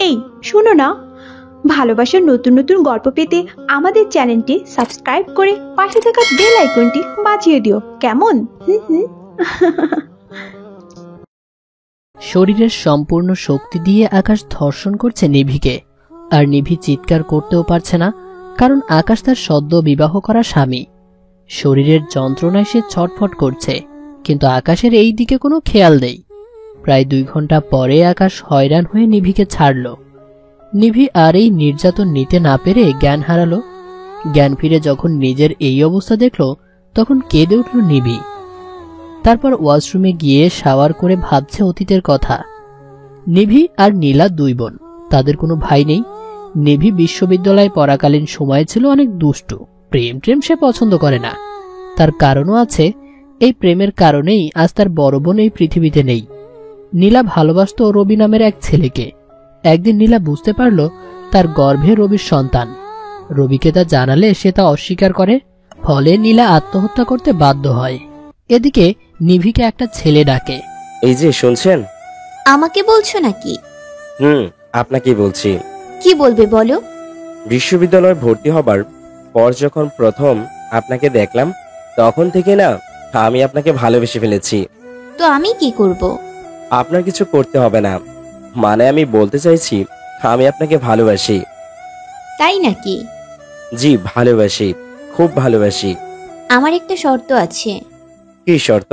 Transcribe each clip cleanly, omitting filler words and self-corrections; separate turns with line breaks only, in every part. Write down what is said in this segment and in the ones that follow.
এই শোনো না, ভালোবাসার নতুন নতুন গল্প পেতে আমাদের চ্যানেলটি সাবস্ক্রাইব করে পাশে থাকা বেল আইকনটি বাজিয়ে দিও, কেমন?
শরীরের সম্পূর্ণ শক্তি দিয়ে আকাশ ধর্ষণ করছে নিভিকে, আর নিভি চিৎকার করতেও পারছে না, কারণ আকাশ তার সদ্য বিবাহ করা স্বামী। শরীরের যন্ত্রণায় সে ছটফট করছে, কিন্তু আকাশের এই দিকে কোনো খেয়াল নেই। প্রায় 2 ঘন্টা পরে আকাশ হয়রান হয়ে নিভিকে ছাড়ল। নিভি আর এই নির্যাতন নিতে না পেরে জ্ঞান হারালো। জ্ঞান ফিরে যখন নিজের এই অবস্থা দেখল, তখন কেঁদে উঠল নিভি। তারপর ওয়াশরুমে গিয়ে শাওয়ার করে ভাবছে অতীতের কথা। নিভি আর নীলা 2 বোন, তাদের কোনো ভাই নেই। নিভি বিশ্ববিদ্যালয়ে পড়াকালীন সময় ছিল অনেক দুষ্টু, প্রেম সে পছন্দ করে না। তার কারণও আছে, এই প্রেমের কারণেই আজ তার বড় বোন এই পৃথিবীতে নেই। নীলা ভালোবাসত রবি নামের এক ছেলেকে। একদিন নীলা বুঝতে পারল তার গর্ভে রবির সন্তান। রবিকে তা জানালে সে তা অস্বীকার করে, ফলে নীলা আত্মহত্যা করতে বাধ্য হয়। এদিকে নিভিকে একটা ছেলে ডাকে।
এই যে শুনছেন?
আমাকে বলছো নাকি?
আপনাকে বলছি।
কি বলবে বলো?
বিশ্ববিদ্যালয়ে ভর্তি হবার পর যখন প্রথম আপনাকে দেখলাম, তখন থেকে না আমি আপনাকে ভালোবেসে ফেলেছি।
তো আমি কি করব?
আপনার কিছু করতে হবে না, মানে আমি বলতে চাইছি আমি আপনাকে ভালোবাসি।
তাই নাকি?
জি ভালোবাসি, খুব ভালোবাসি।
আমার একটা শর্ত আছে।
কি শর্ত?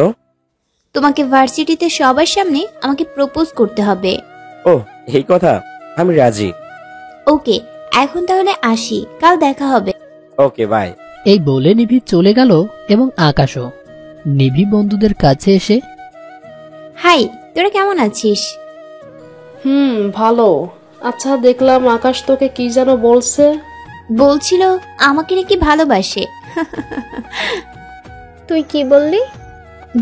তোমাকে ভার্সিটিতে সবার সামনে আমাকে প্রপোজ করতে হবে।
ও এই কথা, আমি রাজি।
ওকে, এখন তাহলে আসি, কাল দেখা হবে।
Okay bye.
এই বলে নিভি চলে গেল এবং আকাশও। নিভি বন্ধুদের কাছে এসে,
হাই, তোরা কেমন আছিস?
ভালো। আচ্ছা, দেখলাম আকাশ তোকে কি যেন বলছে।
বলছিল আমাকে নাকি ভালোবাসে।
তুই কি বললি?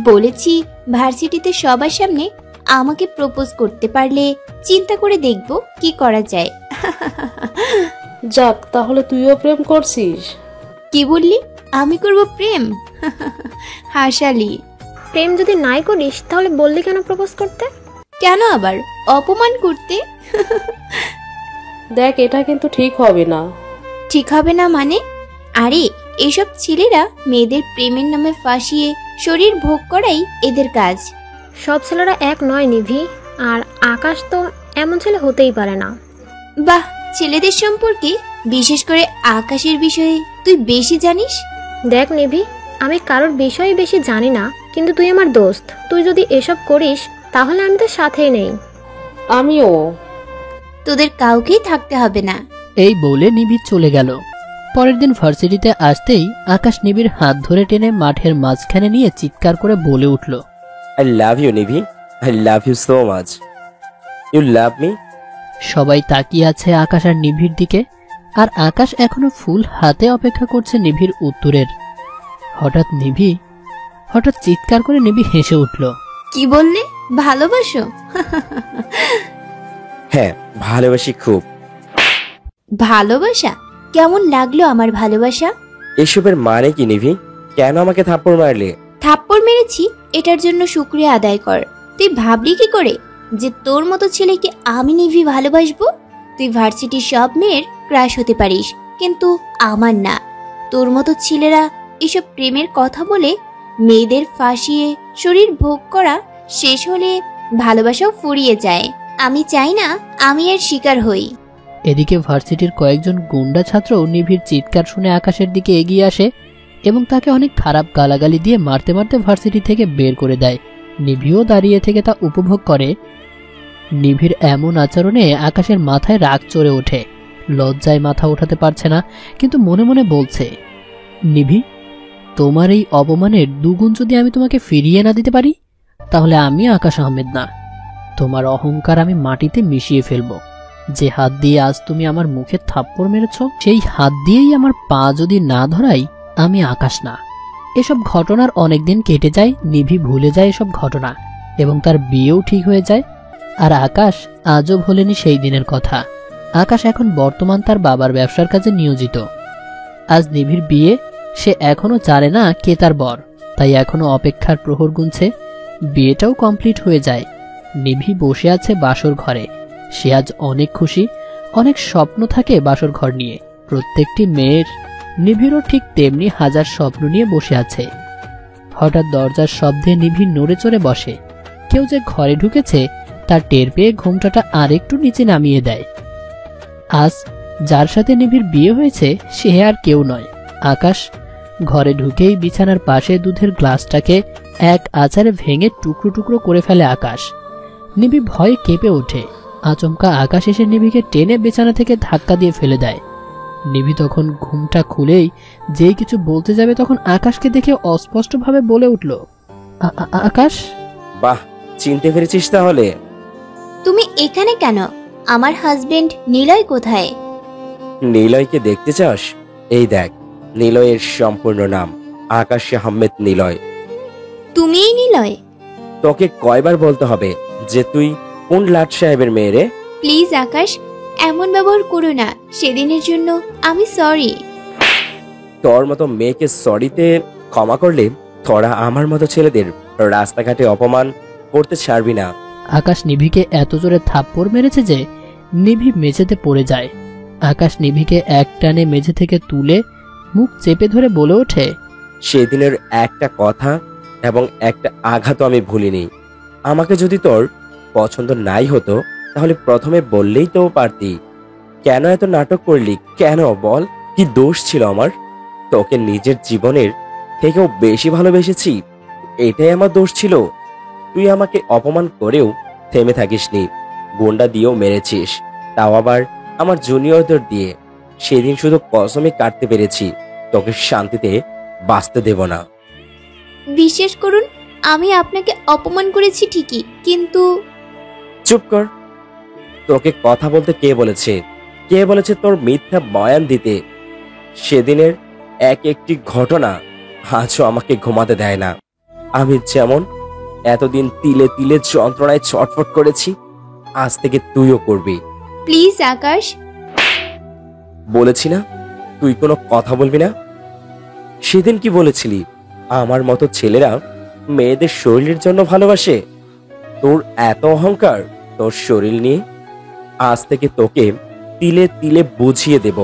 বলেছি ভার্সিটিতে সবার সামনে আমাকে প্রপোজ করতে পারলে চিন্তা করে দেখব কি করা যায়।
যাক, তাহলে তুইও প্রেম করছিস?
কি বললি? আমি করব প্রেম? হাসালি।
প্রেম যদি নাই করিস তাহলে বললি কেন প্রপোজ করতে?
কেন আবার অপমান করতে?
দেখ, এটা কিন্তু ঠিক হবে না।
ঠিক হবে না মানে? আরে এইসব ছেলেরা মেয়েদের প্রেমের নামে ফাঁসিয়ে শরীর ভোগ করাই এদের কাজ।
সব ছেলেরা এক নয় নিভি, আর আকাশ তো এমন ছেলে হতেই পারে না।
বাহ, ছেলেদের সম্পর্কে বিশেষ করে আকাশের বিষয়ে তুই বেশি জানিস।
দেখ নিভি, আমি কারোর বিষয়ে বেশি জানি না, কিন্তু তুই আমার দোস্ত। তুই যদি এসব করিস তাহলে আমি তোর সাথেই নেই।
আমিও।
তোদের কাউকেই থাকতে হবে না।
এই বলে নিভি চলে গেল। পরের দিন ভার্সিটিতে আসতেই আকাশ নিবির হাত ধরে টেনে মাঠের মাঝখানে নিয়ে চিৎকার করে বলে উঠল,
I love you Nivi, I love you so much. You love me.
সবাই তাকিয়ে আছে আকাশ আর নিভির দিকে, আর আকাশ এখনো ফুল হাতে অপেক্ষা করছে নিভির উত্তরের। হঠাৎ চিৎকার করে নিভি হেসে উঠল।
কি বললে? ভালোবাসো?
হ্যাঁ ভালোবাসি খুব।
ভালোবাসা? কেমন লাগলো আমার ভালোবাসা?
এসবের মানে কি নিভি? কেন আমাকে থাপ্পড় মারলে?
থাপ্পড় মেরেছি এটার জন্য শুকরিয়া আদায় কর। তুই ভাবলি কি করে যে তোর মতো ছেলেকে আমি নিভি ভালোবাসবো? তুই ভার্সিটির সব মেয়ের ক্রাশ হতে পারিস, কিন্তু আমার না। তোর মতো ছেলেরা এসব প্রেমের কথা বলে মেয়েদের ফাঁসিয়ে শরীর ভোগ করা শেষ হলে ভালোবাসাও ফুরিয়ে যায়। আমি চাই না আমি এর শিকার হই।
এদিকে ভার্সিটির কয়েকজন গুন্ডা ছাত্র নিভির চিৎকার শুনে আকাশের দিকে এগিয়ে আসে এবং তাকে অনেক খারাপ গালাগালি দিয়ে মারতে মারতে ভার্সিটি থেকে বের করে দেয়। নিভিও দাঁড়িয়ে থেকে তা উপভোগ করে। নিভির এমন আচরণে আকাশের মাথায় রাগ চড়ে ওঠে। লজ্জায় মাথা ওঠাতে পারছে না, কিন্তু মনে মনে বলছে, নিভি, তোমার এই অপমানের 2 গুণ যদি আমি তোমাকে ফিরিয়ে না দিতে পারি, তাহলে আমি আকাশ আহমেদ না। তোমার অহংকার আমি মাটিতে মিশিয়ে ফেলবো। যে হাত দিয়ে আজ তুমি আমার মুখে থাপ্পড় মেরেছ, সেই হাত দিয়েই আমার পা যদি না ধরাই, আমি আকাশ না। এসব ঘটনার অনেকদিন কেটে যায়। নিভি ভুলে যায় এসব ঘটনা এবং তার বিয়েও ঠিক হয়ে যায়। আর আকাশ আজও ভোলেনি সেই দিনের কথা। আকাশ এখন বর্তমান তার বাবার ব্যবসার কাজে নিয়োজিত। আজ নিভির বিয়ে, সে এখনো জানে না কে তার বর, তাই এখনো অপেক্ষার প্রহর গুনছে। বিয়েটাও কমপ্লিট হয়ে যায়। নিভি বসে আছে বাসর ঘরে। সে আজ অনেক খুশি, অনেক স্বপ্ন থাকে বাসর ঘর নিয়ে। প্রত্যেকটি মেয়ের, নিভিরও ঠিক তেমনি হাজার স্বপ্ন নিয়ে বসে আছে। হঠাৎ দরজার শব্দে নিভি নড়ে চড়ে বসে। কেউ যে ঘরে ঢুকেছে তার টের পেয়ে ঘোমটাটা আরেকটু নিচে নামিয়ে দেয়। আজ যার সাথে নিভির বিয়ে হয়েছে সে আর কেউ নয়, আকাশ। ঘরে ঢুকেই বিছানার পাশে দুধের গ্লাসটাকে এক আছাড়ে ভেঙে টুকরো টুকরো করে ফেলে আকাশ। নিভি ভয়ে কেঁপে ওঠে। আচমকা আকাশ এসে নিভিকে টেনে বিছানা থেকে ধাক্কা দিয়ে ফেলে দেয়। নিভি তখন ঘুমটা খুলেই যেই কিছু বলতে যাবে তখন আকাশকে দেখে অস্পষ্টভাবে বলে উঠল, আকাশ।
বাহ, চিনতে পেরেছিস তাহলে?
তুমি এখানে কেন? আমার হাজবেন্ড নিলয় কোথায়?
নিলয়কে দেখতে চাস? এই দেখ, নিলয়ের সম্পূর্ণ নাম আকাশ আহমেদ নিলয়।
তুমিই নিলয়?
তোকে কয়বার বলতে হবে যে তুই কোন লাট সাহেবের মেয়ে রে?
প্লিজ আকাশ, এমন ব্যবহার করো না। সেদিনের জন্য আমি সরি।
তোর মতো মেয়েকে সরিতে ক্ষমা করলে তোরা আমার মতো ছেলেদের রাস্তাঘাটে অপমান করতে ছাড়বি না।
আকাশ নিভিকে এত জোরে থাপ্পড় মেরেছে যে নিভি মেঝেতে পড়ে যায়। আকাশ নিভিকে এক টানে মেঝে থেকে তুলে মুখ চেপে ধরে বলে ওঠে,
সেদিনের একটা কথা এবং একটা আঘাতও আমি ভুলিনি। আমাকে যদি তোর পছন্দ নাই হতো তাহলে প্রথমে বললেই তো পারতি। কেন এত নাটক করলি? কেন বল, কি দোষ ছিল আমার? তোকে নিজের জীবনের থেকেও বেশি ভালোবেসেছি, এটাই আমার দোষ ছিল? তুই আমাকে অপমান করেও থেমে থাকিসনি, গুন্ডা দিয়েও মেরেছিস, তাও আবার আমার জুনিয়রদের দিয়ে। সেদিন শুধু কসমই কাটতে পেরেছি, তোকে শান্তিতে বাঁচতে দেব না।
বিশ্বাস করুন, আমি আপনাকে অপমান করেছি ঠিকই, কিন্তু
চুপ কর। তোকে কথা বলতে কে বলেছে? কে বলেছে তোর মিথ্যা বয়ান দিতে? সেদিনের এক একটি ঘটনা আজও আমাকে ঘুমাতে দেয় না। আমি যেমন এতদিন তিলে তিলে যন্ত্রণায় ছটফট করেছি, আজ থেকে তুইও করবি।
প্লিজ আকাশ।
বলেছি না তুই কোনো কথা বলবি না? সেদিন কি বলেছিলি? আমার মতো ছেলেরা মেয়েদের শরীরের জন্য ভালোবাসে। তোর এত অহংকার তোর শরীর নিয়ে। আজ থেকে তোকে তিলে তিলে বুঝিয়ে দেব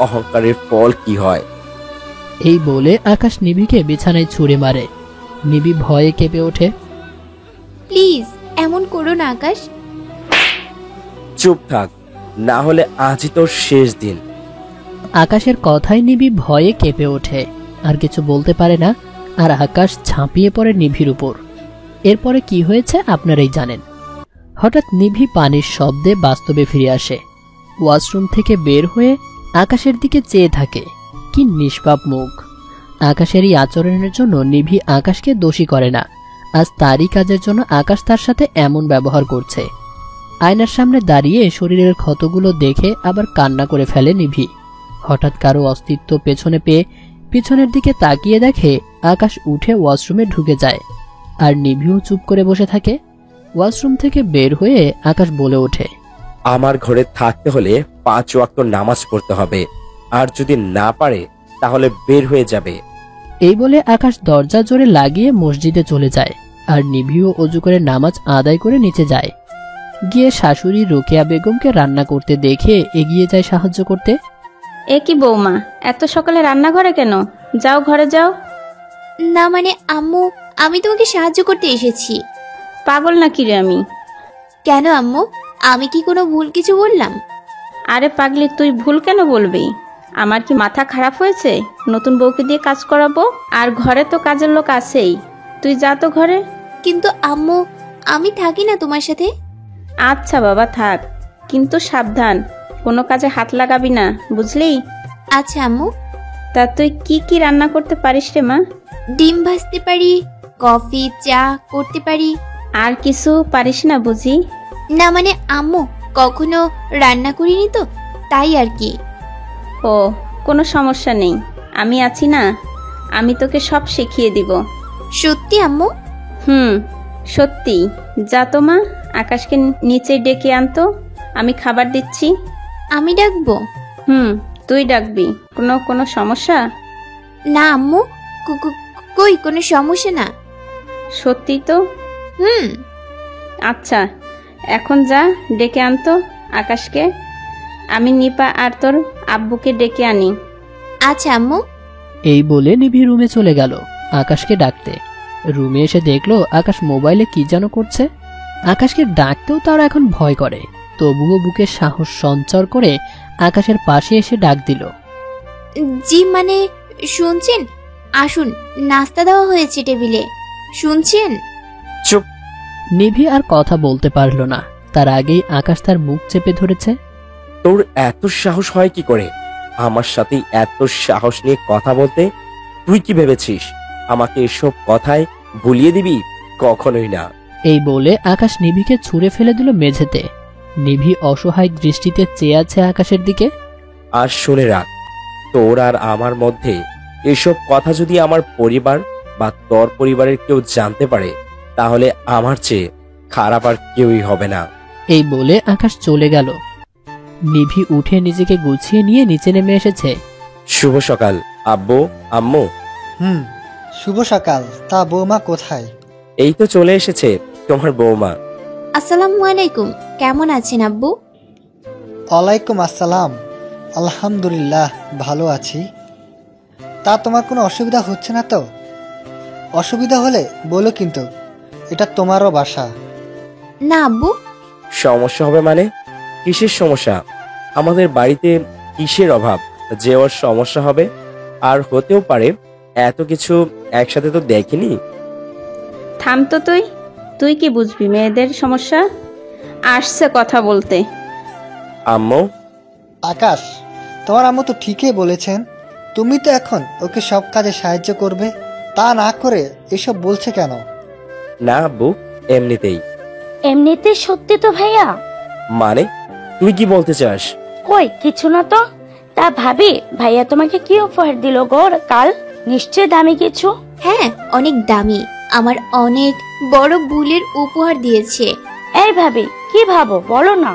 অহংকারের ফল কি হয়।
এই বলে আকাশ নিভিকে বিছানায় ছুঁড়ে মারে। নিভি ভয়ে কেঁপে ওঠে।
প্লিজ এমন করো না আকাশ।
চুপ থাক, না হলে আজই তোর শেষ দিন।
আকাশের কথায় নিভি ভয়ে কেঁপে ওঠে, আর কিছু বলতে পারে না। আর আকাশ ঝাঁপিয়ে পড়ে নিভির উপর। এরপরে কি হয়েছে আপনারাই জানেন। হঠাৎ নিভি পানির শব্দে বাস্তবে ফিরে আসে। ওয়াশরুম থেকে বের হয়ে আকাশের দিকে চেয়ে থাকে। কি নিষ্পাপ মুখ! আকাশের এই আচরণের জন্য নিভি আকাশকে দোষী করে না। আজ তারই কাজের জন্য আকাশ তার সাথে এমন ব্যবহার করছে। আয়নার সামনে দাঁড়িয়ে শরীরের ক্ষতগুলো দেখে আবার কান্না করে ফেলে নিভি। হঠাৎ কারো অস্তিত্ব পেছনে পেয়ে পিছনের দিকে তাকিয়ে দেখে আকাশ উঠে ওয়াশরুমে ঢুকে যায়। আর নিভিও চুপ করে বসে থাকে। ওয়াশরুম থেকে বের হয়ে আকাশ বলে ওঠে,
আমার ঘরে থাকতে হলে 5 ওয়াক্ত নামাজ পড়তে হবে, আর যদি না পারে তাহলে বের হয়ে যাবে।
এই বলে আকাশ দরজা জোরে লাগিয়ে মসজিদে চলে যায়। আর নিভিও অজু করে নামাজ আদায় করে নিচে যায়। গিয়ে শাশুড়ি রোকেয়া বেগমকে রান্না করতে দেখে এগিয়ে যায় সাহায্য করতে।
এ কি বৌমা, এত সকালে রান্নাঘরে কেন? যাও ঘরে যাও।
না মানে আম্মু, আমি তোমাকে সাহায্য করতে এসেছি।
পাগল নাকি রে আমি?
কেন আম্মু, আমি কি কোনো ভুল কিছু বললাম?
আরে পাগলি, তুই ভুল কেন বলবি? আমার কি মাথা খারাপ হয়েছে নতুন বউকে দিয়ে কাজ করাবো? আর ঘরে তো কাজের লোক আছেই, তুই যা তো ঘরে।
কিন্তু আম্মু, আমি থাকি না তোমার সাথে।
আচ্ছা বাবা থাক, কিন্তু সাবধান, কোনো কাজে হাত লাগাবি না, বুঝলি?
আচ্ছা আম্মু।
তা তুই কি কি রান্না করতে পারিস রে মা?
ডিম ভাজতে পারি, কফি চা করতে পারি।
আর কিছু পারিস না বুঝি?
না মানে আম্মু, কখনো রান্না করিনি তো, তাই আর কি।
ও, কোনো সমস্যা নেই, আমি আছি না, আমি তোকে সব শিখিয়ে দিব।
সত্যি আম্মু?
সত্যি। যা তো মা, আকাশকে নিচে ডেকে আনতো, আমি খাবার দিচ্ছি।
আমি ডাকবো?
তুই ডাকবি। কোনো সমস্যা?
না আম্মু, কই কোনো সমস্যা না।
সত্যি তো? আচ্ছা, এখন যা, ডেকে আনতো। আকাশকে। আমি নিপা আর তোর আব্বুকে ডেকে আনি।
আচ্ছা আম্মু।
এই বলে নিভি রুমে চলে গেল আকাশকে ডাকতে। রুমে এসে দেখলো আকাশ মোবাইলে কি যেন করছে। আকাশকে ডাকতেও তার এখন ভয় করে, তবুও বুকে সাহস সঞ্চার করে আকাশের পাশে এসে ডাক দিল।
জি মানে শুনছেন? আসুন, নাস্তা দেওয়া হয়েছে টেবিলে, শুনছেন?
চুপ।
নিভি আর কথা বলতে পারল না, তার আগেই আকাশ তার মুখ চেপে ধরেছে।
তোর এত সাহস হয় কি করে আমার সাথে এত সাহস নিয়ে কথা বলতে? তুই কি ভেবেছিস আমাকে এসব কথায় ভুলিয়ে দিবি? কখনোই না।
এই বলে আকাশ নিভিকে ছুঁড়ে ফেলে দিল মেঝেতে। নিভি অসহায় দৃষ্টিতে চেয়ে আছে আকাশের দিকে।
আর শুনে রাখ, তোর আর আমার মধ্যে এসব কথা যদি আমার পরিবার বা তোর পরিবারের কেউ জানতে পারে, তাহলে আমার চেয়ে খারাপ আর কেউই হবে না।
এই বলে আকাশ চলে গেল। নিভি উঠে নিজেকে গুছিয়ে নিয়ে নিচে নেমে এসেছে।
শুভ সকাল আব্বু, আম্মু।
শুভ সকাল। তা বৌমা কোথায়?
এই তো চলে এসেছে তোমার বৌমা।
আসসালামু আলাইকুম, কেমন আছেন আব্বু?
ওয়ালাইকুম আসসালাম। আলহামদুলিল্লাহ, ভালো আছি। তা তোমার কোনো অসুবিধা হচ্ছে না তো? অসুবিধা হলে বলো, কিন্তু এটা তোমারও বাসা।
না আব্বু।
সমস্যা হবে মানে? কিসের সমস্যা? আমাদের বাড়িতে কিসের অভাব যে ওর সমস্যা হবে? আর হতেও পারে, এত কিছু একসাথে তো দেখিনি।
থাম তো তুই কি বুঝবি মেয়েদের সমস্যা? আসছে কথা বলতে।
আম্মু।
আকাশ, তোমার আম্মু তো ঠিকই বলেছেন। তুমি তো এখন ওকে সব কাজে সাহায্য করবে, তা না করে এসব বলছে কেন?
না আব্বু, এমনিতেই।
এমনিতে সত্যি তো ভাইয়া?
মানে তুই কি বলতে চাস?
কই কিছু না তো। তা ভাবি, ভাইয়া তোমাকে কি উপহার দিল গো কাল? নিশ্চয় দামি কিছু।
হ্যাঁ, অনেক দামি। আমার অনেক বড় ভুলের উপহার দিয়েছে।
এই ভাবি, কি ভাবো বলো না।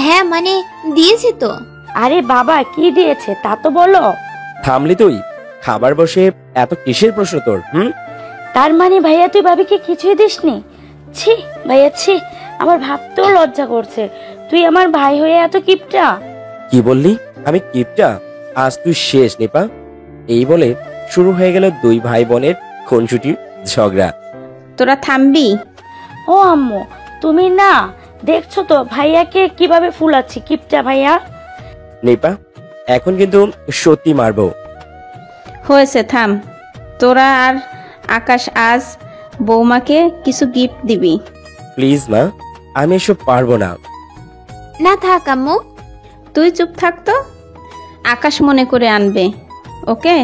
হ্যাঁ মানে দিয়েছে তো।
আরে বাবা, কি দিয়েছে তা তো বলো।
থামলি তুই? খাবার বসে এত কিসের প্রশ্ন তোর?
তার মানে ভাইয়া তুই ভাবিকে কিছুই দিসনি? ছি ভাইয়া ছি, আমার ভাবতেও লজ্জা করছে। তুই আমার ভাই হয়ে এত কিপটা।
কি বললি? আমি কিপটা? আজ তুই শেষ নিপা। এই বলে শুরু হয়ে গেল দুই ভাই বোনের খুনসুটির ঝগড়া।
তোরা থামবি?
ও আম্মু, তুমি না দেখছো তো ভাইয়াকে কিভাবে ফুলাচ্ছি, কিপটা ভাইয়া।
নিপা, এখন কিন্তু সত্যি মারবো।
হয়েছে, থাম। তোরা আর আকাশ আজ বৌমাকে কিছু গিফট দিবি।
প্লিজ মা, আমি এসব পারবো না।
না থাক আম্মু।
তুই চুপ থাকতো, আকাশ মনে করে আনবে। ওকে?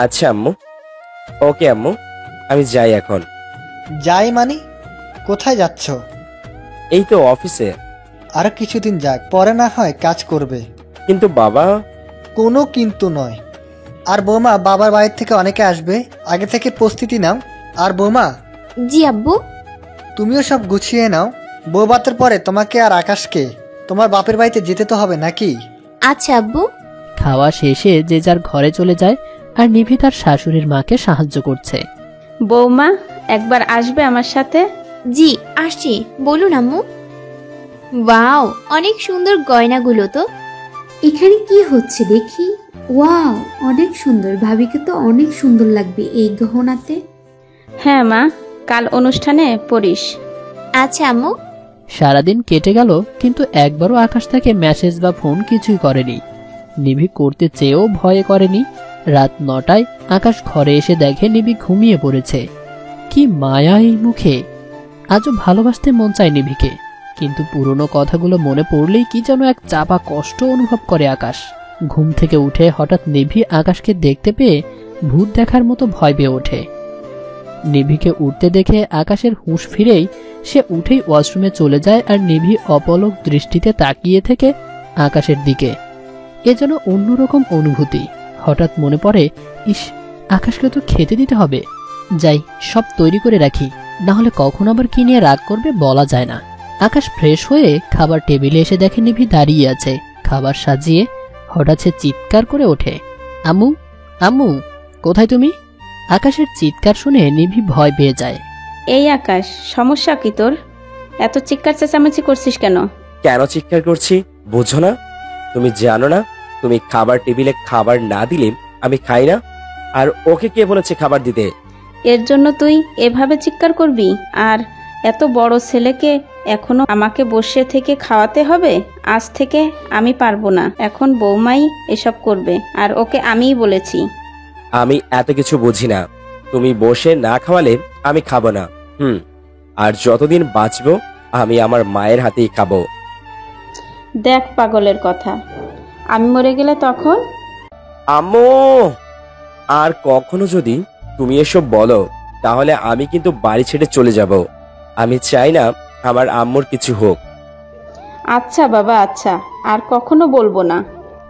আচ্ছা আম্মু। ওকে আম্মু, আমি যাই এখন।
যাই মানে? কোথায় যাচ্ছ?
এই তো অফিসে।
আর কিছুদিন যাক, পরে না হয় কাজ করবে।
কিন্তু বাবা।
কোনো কিন্তু নয়। আর বৌমা, বাবার বাড়ির থেকে অনেকে আসবে, আগে থেকে প্রস্তুতি নাও। আর বৌমা।
জি আব্বু।
তুমিও সব গুছিয়ে নাও। বউ বাতের পরে তোমাকে আর আকাশকে তোমার বাপের বাড়িতে যেতে তো হবে নাকি?
আচ্ছা আব্বু।
খাওয়া শেষে যে যার ঘরে চলে যায়, আর নিভি তার শাশুড়ির মাকে সাহায্য করছে।
বৌমা একবার আসবে আমার সাথে?
জি আসছি, বলুন আম্মু। ওয়াও, অনেক সুন্দর গয়নাগুলো তো।
এখানে কি হচ্ছে দেখি? ওয়াও, অনেক সুন্দর। ভাবিকে তো অনেক সুন্দর লাগবে এই গহনাতে।
হ্যাঁ মা, কাল অনুষ্ঠানে পড়িস।
আচ্ছা আম্মু।
সারাদিন কেটে গেল, কিন্তু একবারও আকাশ তাকে মেসেজ বা ফোন কিছুই করেনি। নিভি করতে চেয়েও ভয়ে করেনি। রাত 9টায় আকাশ ঘরে এসে দেখে নিভি ঘুমিয়ে পড়েছে। কি মায়া এই মুখে! আজও ভালোবাসতে মন চায় নিভিকে, কিন্তু পুরনো কথাগুলো মনে পড়লেই কি যেন এক চাপা কষ্ট অনুভব করে আকাশ। ঘুম থেকে উঠে হঠাৎ নিভি আকাশকে দেখতে পেয়ে ভূত দেখার মতো ভয় পেয়ে ওঠে। নিভিকে উঠতে দেখে আকাশের হুঁশ ফিরেই সে উঠেই ওয়াশরুমে চলে যায়, আর নিভি অপলক দৃষ্টিতে তাকিয়ে থেকে আকাশের দিকে। এ যেন অন্যরকম অনুভূতি। হঠাৎ মনে পড়ে, ইস, আকাশকে তো খেতে দিতে হবে। যাই, সব তৈরি করে রাখি, না হলে কখন আবার কি নিয়ে রাগ করবে বলা যায় না। আকাশ ফ্রেশ হয়ে খাবার টেবিলে এসে দেখে নিভি দাঁড়িয়ে আছে খাবার সাজিয়ে। হঠাৎ সে চিৎকার করে ওঠে, আম্মু, আম্মু, কোথায় তুমি? আকাশের চিৎকার শুনে নিভি ভয় পেয়ে যায়।
এই আকাশ, সমস্যা কি তোর? এত চিৎকার চেঁচামেচি করছিস কেন?
কেন চিৎকার করছি বুঝো না? তুমি জানো না তুমি খাবার টেবিলে খাবার না দিলে আমি খাই না? আর ওকে কে বলেছে খাবার দিতে?
এর জন্য তুই এভাবে চিৎকার করবি? আর এত বড় ছেলেকে এখনো আমাকে বসে থেকে খাওয়াতে হবে? আজ থেকে আমি পারবো না, এখন বৌমাই এসব করবে, আর ওকে আমিই বলেছি।
আমি এত কিছু বুঝি না। তুমি বসে না খাওয়ালে আমি খাবো না। আর যতদিন বাঁচবো আমি আমার মায়ের হাতেই খাবো।
দেখ পাগলের কথা, আমি মরে গেলে তখন?
আম্মু, আর কখনো যদি তুমি এসব বলো তাহলে আমি কিন্তু বাড়ি ছেড়ে চলে যাব। আমি চাই না আমার আম্মুর কিছু হোক।
আচ্ছা বাবা, আচ্ছা, আর কখনো বলবো না।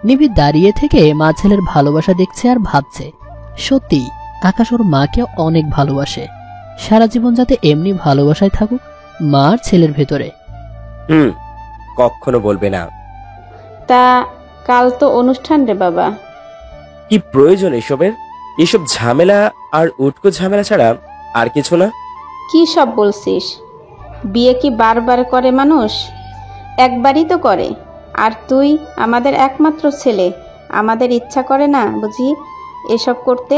নিভি দাঁড়িয়ে থেকে মা ছেলের ভালোবাসা দেখছে আর ভাবছে, সত্যি আকাশ ওর মাকে অনেক ভালোবাসে। সারা জীবন যাতে এমনি ভালোবাসায় থাকুক মা আর ছেলের ভেতরে।
কখনো বলবে না।
তা কাল তো অনুষ্ঠান রে বাবা।
কি প্রয়োজন এসবের? এসব ঝামেলা আর উটকো ঝামেলা ছাড়া আর কিছু না।
কি সব বলছিস? বিয়ে কি বারবার করে মানুষ? একবারই তো করে। আর তুই আমাদের একমাত্র ছেলে, আমাদের ইচ্ছা করে না বুঝি এসব করতে?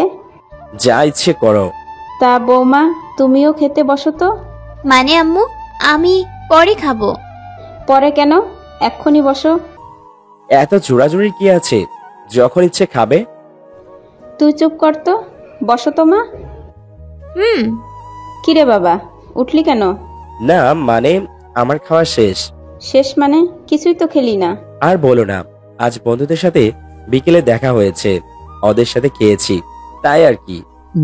যা ইচ্ছে করো।
তা বৌমা, তুমিও খেতে বসো তো।
মানে আম্মু, আমি পরে খাবো।
পরে কেন? এক্ষুনি বসো।
এত জোড়াজুড়ি কি আছে? যখন ইচ্ছে খাবে।
তুই চুপ কর তো, বসো তো মা। কিরে বাবা, উঠলি কেন?
না মানে আমার খাওয়া শেষ।
শেষ মানে? কিছুই তো খেলি না।
আর বলো না, আজ বন্ধুদের সাথে বিকেলে দেখা হয়েছে, ওদের সাথে খেয়েছি, তাই আর কি।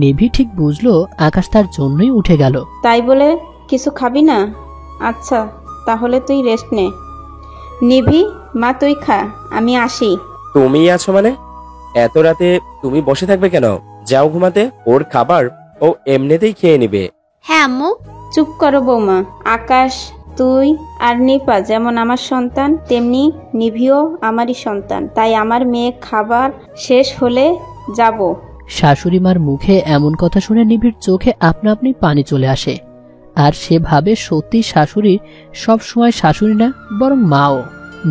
নিভি ঠিক বুঝলো আকাশ তার জন্যই উঠে গেল।
তাই বলে কিছু খাবি না? আচ্ছা তাহলে তুই রেস্ট নে। নিভি, মা তুই খা, আমি আসি।
তুমি আছো মানে? এত রাতে তুমি বসে থাকবে কেন? যাও ঘুমাতে। ওর খাবার ও এমনিতেই খেয়ে নিবে।
হ্যাঁ আম্মু।
চুপ করো বৌমা। আকাশ, তুই আর নিপা যেমন আমার সন্তান, তেমনি নিভিও আমারই সন্তান। তাই আমার মেয়ে খাবার শেষ হলে যাব।
শাশুড়ি মার মুখে এমন কথা শুনে নিভির চোখে আপনা আপনি পানি চলে আসে। আর সে ভাবে সত্যি শাশুড়ি সব সময় শাশুড়ি না, বরং মাও।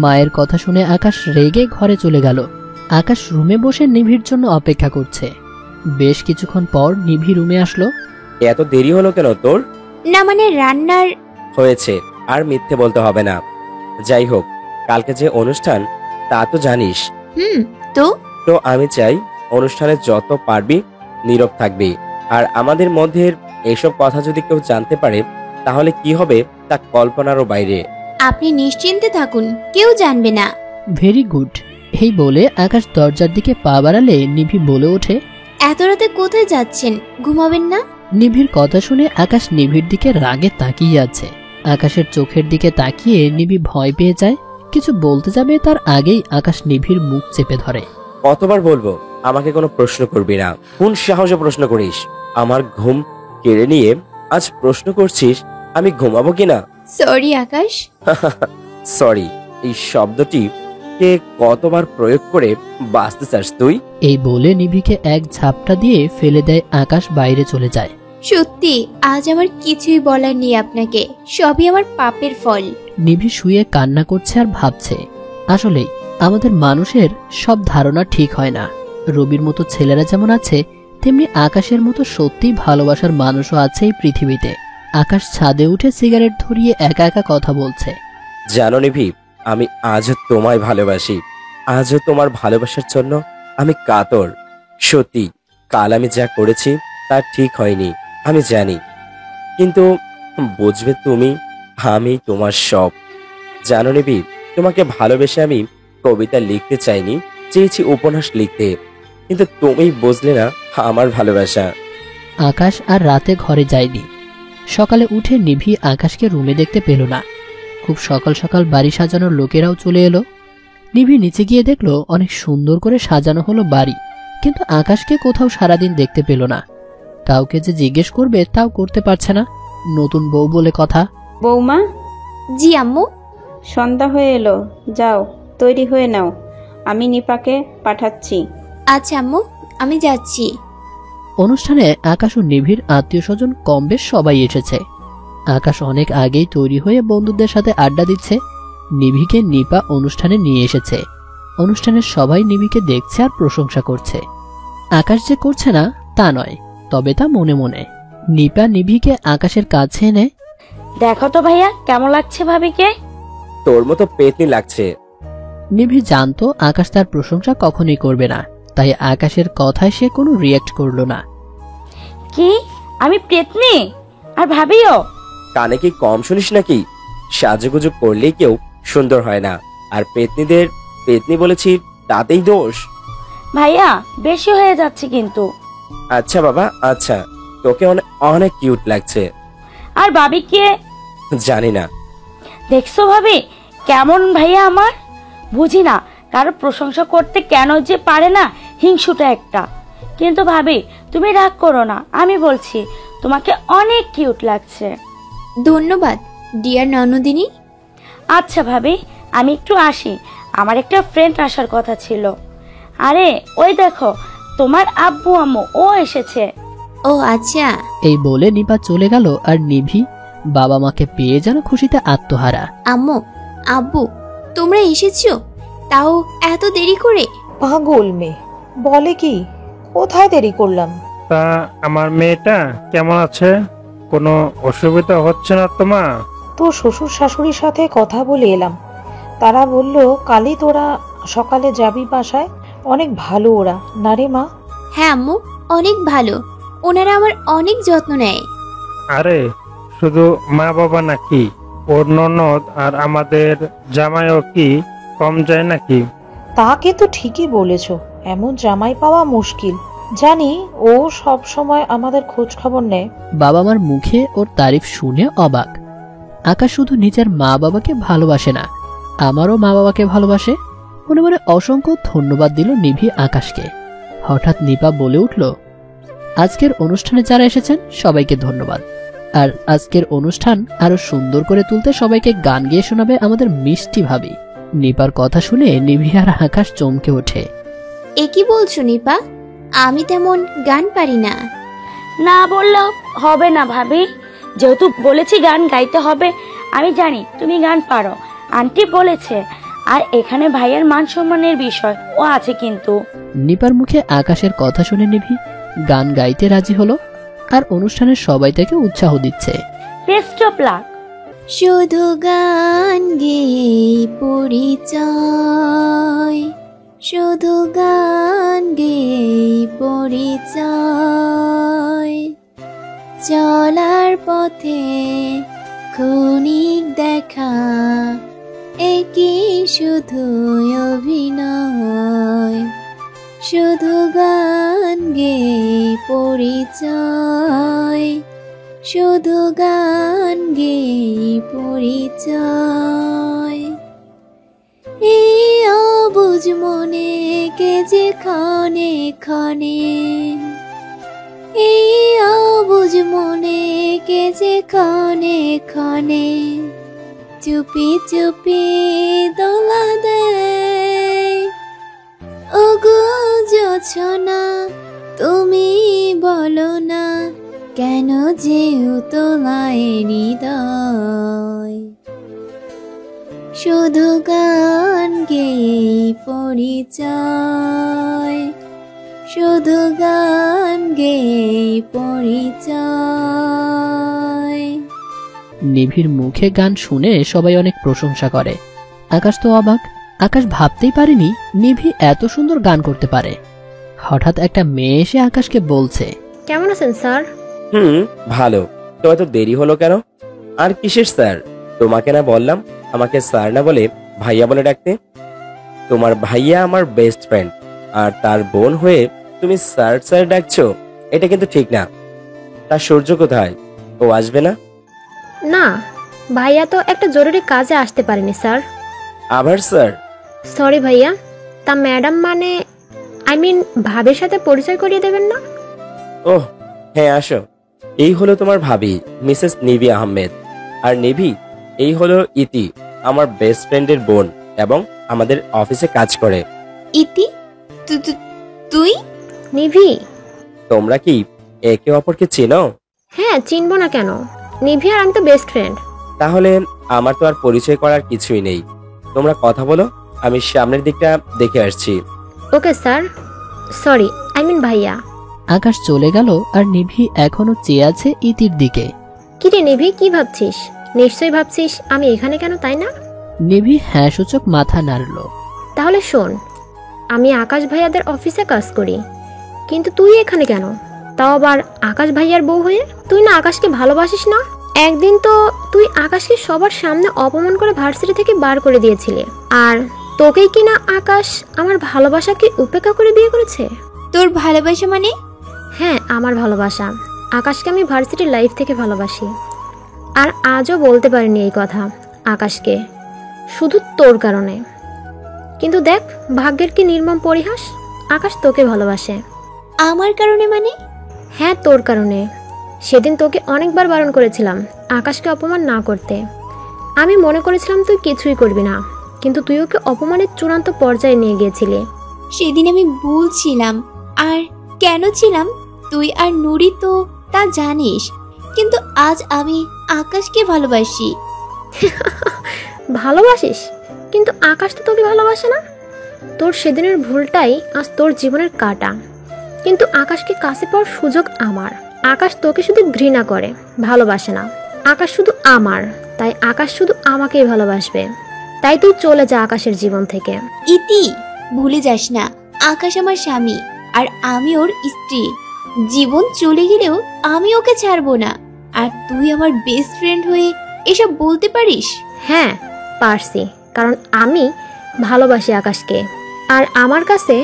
মায়ের কথা শুনে আকাশ রেগে ঘরে চলে গেল। আকাশ রুমে বসে নিভির জন্য অপেক্ষা করছে। বেশ কিছুক্ষণ পর নিভি রুমে আসলো।
এত দেরি হলো কেন তোর?
না মানে রান্নার
হয়েছে, আর মিথ্যে বলতে হবে না। যাই হোক, কালকে যে অনুষ্ঠান তা তো জানিস।
তো
তো আমি চাই অনুষ্ঠানে যত পারবি নীরব থাকবি। আর আমাদের মধ্যে এসব কথা যদি কেউ জানতে পারে তাহলে কি হবে তা কল্পনারও বাইরে।
আপনি নিশ্চিন্তে থাকুন, কেউ জানবে না।
Very good. এই বলে আকাশ দরজার দিকে পা বাড়ালে নিভি বলে ওঠে,
এত রাতে কোথায় যাচ্ছেন? ঘুমাবেন না?
নিভির কথা শুনে আকাশ নিভির দিকে রাগে তাকিয়ে আছে। আকাশের চোখের দিকে তাকিয়ে নিভি ভয় পেয়ে যায়। কিছু বলতে যাবে তার আগেই আকাশ নিভির মুখ চেপে ধরে।
কতবার বলবো আমাকে কোনো প্রশ্ন করবি না? কোন সাহসে প্রশ্ন করিস? আমার ঘুম কেড়ে নিয়ে আজ প্রশ্ন করছিস আমি ঘুমাবো কিনা?
সরি আকাশ।
সরি এই শব্দটি কে কতবার প্রয়োগ করে বাঁচতে চাস তুই?
এই বলে নিভিকে এক ঝাপটা দিয়ে ফেলে দেয়। আকাশ বাইরে চলে যায়।
সত্যি আজ আমার কিছুই বলার নেই আপনাকে, সবই আমার পাপের ফল।
নিভি শুয়ে কান্না করছে আর ভাবছে, আসলেই আমাদের মানুষের সব ধারণা ঠিক হয় না। রবির মতো ছেলেরা যেমন আছে, তেমনি আকাশের মতো সত্যি ভালোবাসার মানুষও আছে এই পৃথিবীতে। আকাশ ছাদে উঠে সিগারেট ধরিয়ে একা একা কথা বলছে।
জানো নিভি, আমি আজও তোমায় ভালোবাসি। আজও তোমার ভালোবাসার জন্য আমি কাতর। সত্যি কাল আমি যা করেছি তা ঠিক হয়নি, আমি জানি। কিন্তু বুঝবে তুমি, আমি তোমার সব। জানো নিভি, তোমাকে ভালোবেসে আমি কবিতা লিখতে চাইনি, চেয়েছি উপন্যাস লিখতে, কিন্তু তুমি বুঝলে না আমার ভালোবাসা।
আকাশ আর রাতে ঘরে যায়নি। সকালে উঠে নিভি আকাশকে রুমে দেখতে পেল না। খুব সকাল সকাল বাড়ি সাজানোর লোকেরাও চলে এলো। নিভি নিচে গিয়ে দেখলো অনেক সুন্দর করে সাজানো হলো বাড়ি, কিন্তু আকাশকে কোথাও সারাদিন দেখতে পেল না। কাউকে যে জিজ্ঞেস করবে তাও করতে পারছে না, নতুন বউ বলে কথা।
বৌমা।
জি আম্মু।
সন্ধ্যা হয়ে এলো, যাও তৈরি হয়ে নাও, আমি নিপাকে পাঠাচ্ছি।
আচ্ছা আম্মু, আমি যাচ্ছি।
অনুষ্ঠানে আকাশ ও নিভির আত্মীয় স্বজন কম বেশ সবাই এসেছে। আকাশ অনেক আগেই তৈরি হয়ে বন্ধুদের সাথে আড্ডা দিচ্ছে। নিভিকে নিপা অনুষ্ঠানে নিয়ে এসেছে। অনুষ্ঠানের সবাই নিভিকে দেখছে আর প্রশংসা করছে। আকাশ যে করছে না তা নয়, তবে তা মনে মনে। নিপা নিভিকে আকাশের কাছে এনে,
দেখো তো ভাইয়া কেমন লাগছে ভাবিকে।
তোর মতো পেতনি লাগছে।
নিভি জানতো আকাশ তার প্রশংসা কখনোই করবে না, তাই আকাশের কথায় সে কোনো রিয়্যাক্ট করলো না।
কি আমি পেতনি? আর ভাবিও?
কানে কি কম শুনিস নাকি? সাজুগুজু করলেই কেউ সুন্দর হয় না, আর পেতনিদের পেতনি বলেছি তাতেই দোষ।
ভাইয়া বেশি হয়ে যাচ্ছে কিন্তু।
আচ্ছা বাবা, আচ্ছা, তোকে অনেক অনেক কিউট লাগছে।
আর ভাবিকে?
জানি না।
দেখছো ভাবি কেমন ভাইয়া আমার? বুঝি না কারো প্রশংসা করতে কেন যে পারে না, হিংসুটা একটা। কিন্তু ভাবি তুমি রাগ করো না, আমি বলছি তোমাকে অনেক কিউট লাগছে।
ধন্যবাদ ডিয়ার ননদিনী।
আচ্ছা ভাবি আমি একটু আসি, আমার একটা ফ্রেন্ড আসার কথা ছিল। আরে ওই দেখো তোমার আব্বু আম্মু ও এসেছে।
ও আচ্ছা।
এই বলে নিপা চলে গেল আর নিভি বাবা মাকে পেয়ে যেন খুশিতে আত্মহারা।
আম্মু, আব্বু, তোমরা এসেছো? তাও এত দেরি করে?
পাগল মেয়ে, বলে কি? কোথায় দেরি করলাম?
তা আমার মেয়েটা কেমন আছে? কোনো অসুবিধা হচ্ছে না তো মা?
তোর শ্বশুর শাশুড়ির সাথে কথা বলে এলাম, তারা বলল কালই তোরা সকালে যাবি বাসায়। অনেক ভালো ওরা, না রে মা?
হ্যাঁ আম্মু, অনেক ভালো। ওনারা আমার অনেক যত্ন নেয়।
আরে শুধু মা বাবা নাকি, ওর ননদ আর আমাদের জামাইও কি কম যায় নাকি?
তা কিন্তু ঠিকই বলেছ, এমন জামাই পাওয়া মুশকিল। জানি ও সব সময় আমাদের খোঁজ খবর নেয়।
বাবা মার মুখে ওর তারিফ শুনে অবাক। আকাশ শুধু নিজের মা বাবাকে ভালোবাসে না, আমারও মা বাবাকে ভালোবাসে। মনে মনে অসংখ্য ধন্যবাদ দিল নিভি আকাশকে। হঠাৎ নিপা বলে উঠল, আজকের অনুষ্ঠানে যারা এসেছেন সবাইকে ধন্যবাদ। আর আজকের অনুষ্ঠান আরো সুন্দর করে তুলতে সবাইকে গান গেয়ে শোনাবে আমাদের মিষ্টি ভাবি। নিপার কথা শুনে নিভি আর আকাশ চমকে ওঠে।
এ কি বলছো নিপা? আমি তেমন গান পারি না।
না বললেও হবে না ভাবি, যেহেতু বলেছি গান গাইতে হবে। আমি জানি তুমি গান পারো, আন্টি বলেছে। আর এখানে ভাইয়ের মান সম্মানের বিষয় ও আছে কিন্তু।
নিপার মুখে আকাশের কথা শুনে নিভি গান গাইতে রাজি হলো আর অনুষ্ঠানের সবাই তাকে উৎসাহ দিচ্ছে।
Best of luck.
শুধু গান গেয়ে পরিচয়, শুধু গান গেয়ে পরিচয়, চলার পথে ক্ষণিক দেখা, একই শুধু অভিনয়। শুধু গান গেয়ে পরিচয়, শুধু গান গেয়ে পরিচয়। এই অবুঝ মনে কে যে ক্ষণে ক্ষণে, এই অবুঝ মনে কে যে ক্ষণে ক্ষণে, চুপি চুপি দোলা দেয়। ওগো জোছনা তুমি বলো না, কেন যে উতলায় হৃদয়। শুধু গান গেয়ে পরিচয়, শুধু গান গেয়ে পরিচয়।
নিভির মুখে গান শুনে সবাই অনেক প্রশংসা করে। আকাশ তো অবাক। আকাশ ভাবতেই পারেনি নিভি এত সুন্দর গান করতে পারে। হঠাৎ একটা মেয়ে এসে আকাশকে বলছে,
কেমন আছেন স্যার?
ভালো। তো এত দেরি হলো কেন? আর কিসের স্যার? তোমাকে না বললাম আমাকে স্যার না বলে ভাইয়া বলে ডাকতে? তোমার ভাইয়া আমার বেস্ট ফ্রেন্ড, আর তার বোন হয়ে তুমি স্যার স্যার ডাকছো, এটা কিন্তু ঠিক না। তার সূর্য কোথায়? ও আসবে না?
না, ভাইয়া তো একটা জরুরি কাজে আসতে পারেনি স্যার।
আবার স্যার?
সরি ভাইয়া। তা ম্যাডাম মানে আই মিন ভাবির সাথে পরিচয় করিয়ে দেবেন না?
ওহ হ্যাঁ, আসো। এই হলো তোমার ভাবি মিসেস নিভি আহমেদ। আর নিভি, এই হলো ইতি, আমার বেস্ট ফ্রেন্ডের বোন এবং আমাদের অফিসে কাজ করে।
ইতি? তুই?
নিভি?
তোমরা কি একে অপরকে চেনো?
হ্যাঁ, চিনবো না কেন? নিভি আর আমি তো বেস্ট ফ্রেন্ড।
তাহলে আমার তো আর পরিচয় করার কিছুই নেই। তোমরা কথা বলো, আমি সামনের দিকটা দেখে আসছি।
ওকে স্যার, সরি ভাইয়া।
আকাশ চলে গেল আর নিভি এখনো চেয়ে আছে ইতির দিকে।
কি রে নিভি, কি ভাবছিস? নিশ্চয়ই ভাবছিস আমি এখানে কেন, তাই না?
নিভি হ্যাঁ সূচক মাথা নাড়ল।
তাহলে শোন, আমি আকাশ ভাইয়াদের অফিসে কাজ করি, কিন্তু তুই এখানে কেন? তাও আবার আকাশ ভাইয়ার বউ হয়ে। তুই না আকাশকে ভালোবাসিস না? একদিন তো তুই আকাশকে সবার সামনে অপমান করে ভার্সিটি থেকে বার করে দিয়েছিলি, আর তোকেই কিনা আকাশ আমার ভালোবাসাকে উপেক্ষা করে বিয়ে করেছে।
তোর ভালোবাসা মানে?
হ্যাঁ, আমার ভালোবাসা। আকাশকে আমি ভার্সিটির লাইফ থেকে ভালোবাসি, আর আজও বলতে পারিনি এই কথা আকাশকে, শুধু তোর কারণে। কিন্তু দেখ, ভাগ্যের কি নির্মম পরিহাস, আকাশ তোকে ভালোবাসে।
আমার কারণে মানে?
হ্যাঁ, তোর কারণে। সেদিন তোকে অনেকবার বারণ করেছিলাম আকাশকে অপমান না করতে। আমি মনে করেছিলাম তুই কিছুই করবি না, কিন্তু তুই ওকে অপমানের চূড়ান্ত পর্যায়ে নিয়ে গিয়েছিলি।
সেদিন আমি ভুল ছিলাম, আর কেন ছিলাম তুই আর নুরি তো তা জানিস, কিন্তু আজ আমি আকাশকে ভালোবাসি।
ভালোবাসিস, কিন্তু আকাশ তো তোকে ভালোবাসে না। তোর সেদিনের ভুলটাই আজ তোর জীবনের কাঁটা। কিন্তু আকাশকে কাছে পাওয়ার সুযোগ আমার। আকাশ তোকে শুধু ঘৃণা করে, ভালোবাসে না। আকাশ শুধু আমার, তাই আকাশ শুধু আমাকেই ভালোবাসবে। তাই তুই চলে যা আকাশের জীবন থেকে।
ইতি, ভুলে যাস না আকাশ আমার স্বামী আর আমি ওর স্ত্রী। জীবন চলে গেলেও আমি ওকে ছাড়বো না। আর তুই আমার বেস্ট ফ্রেন্ড হয়ে এসব বলতে পারিস?
হ্যাঁ পারছি, কারণ আমি ভালোবাসি আকাশকে, আর আমার কাছে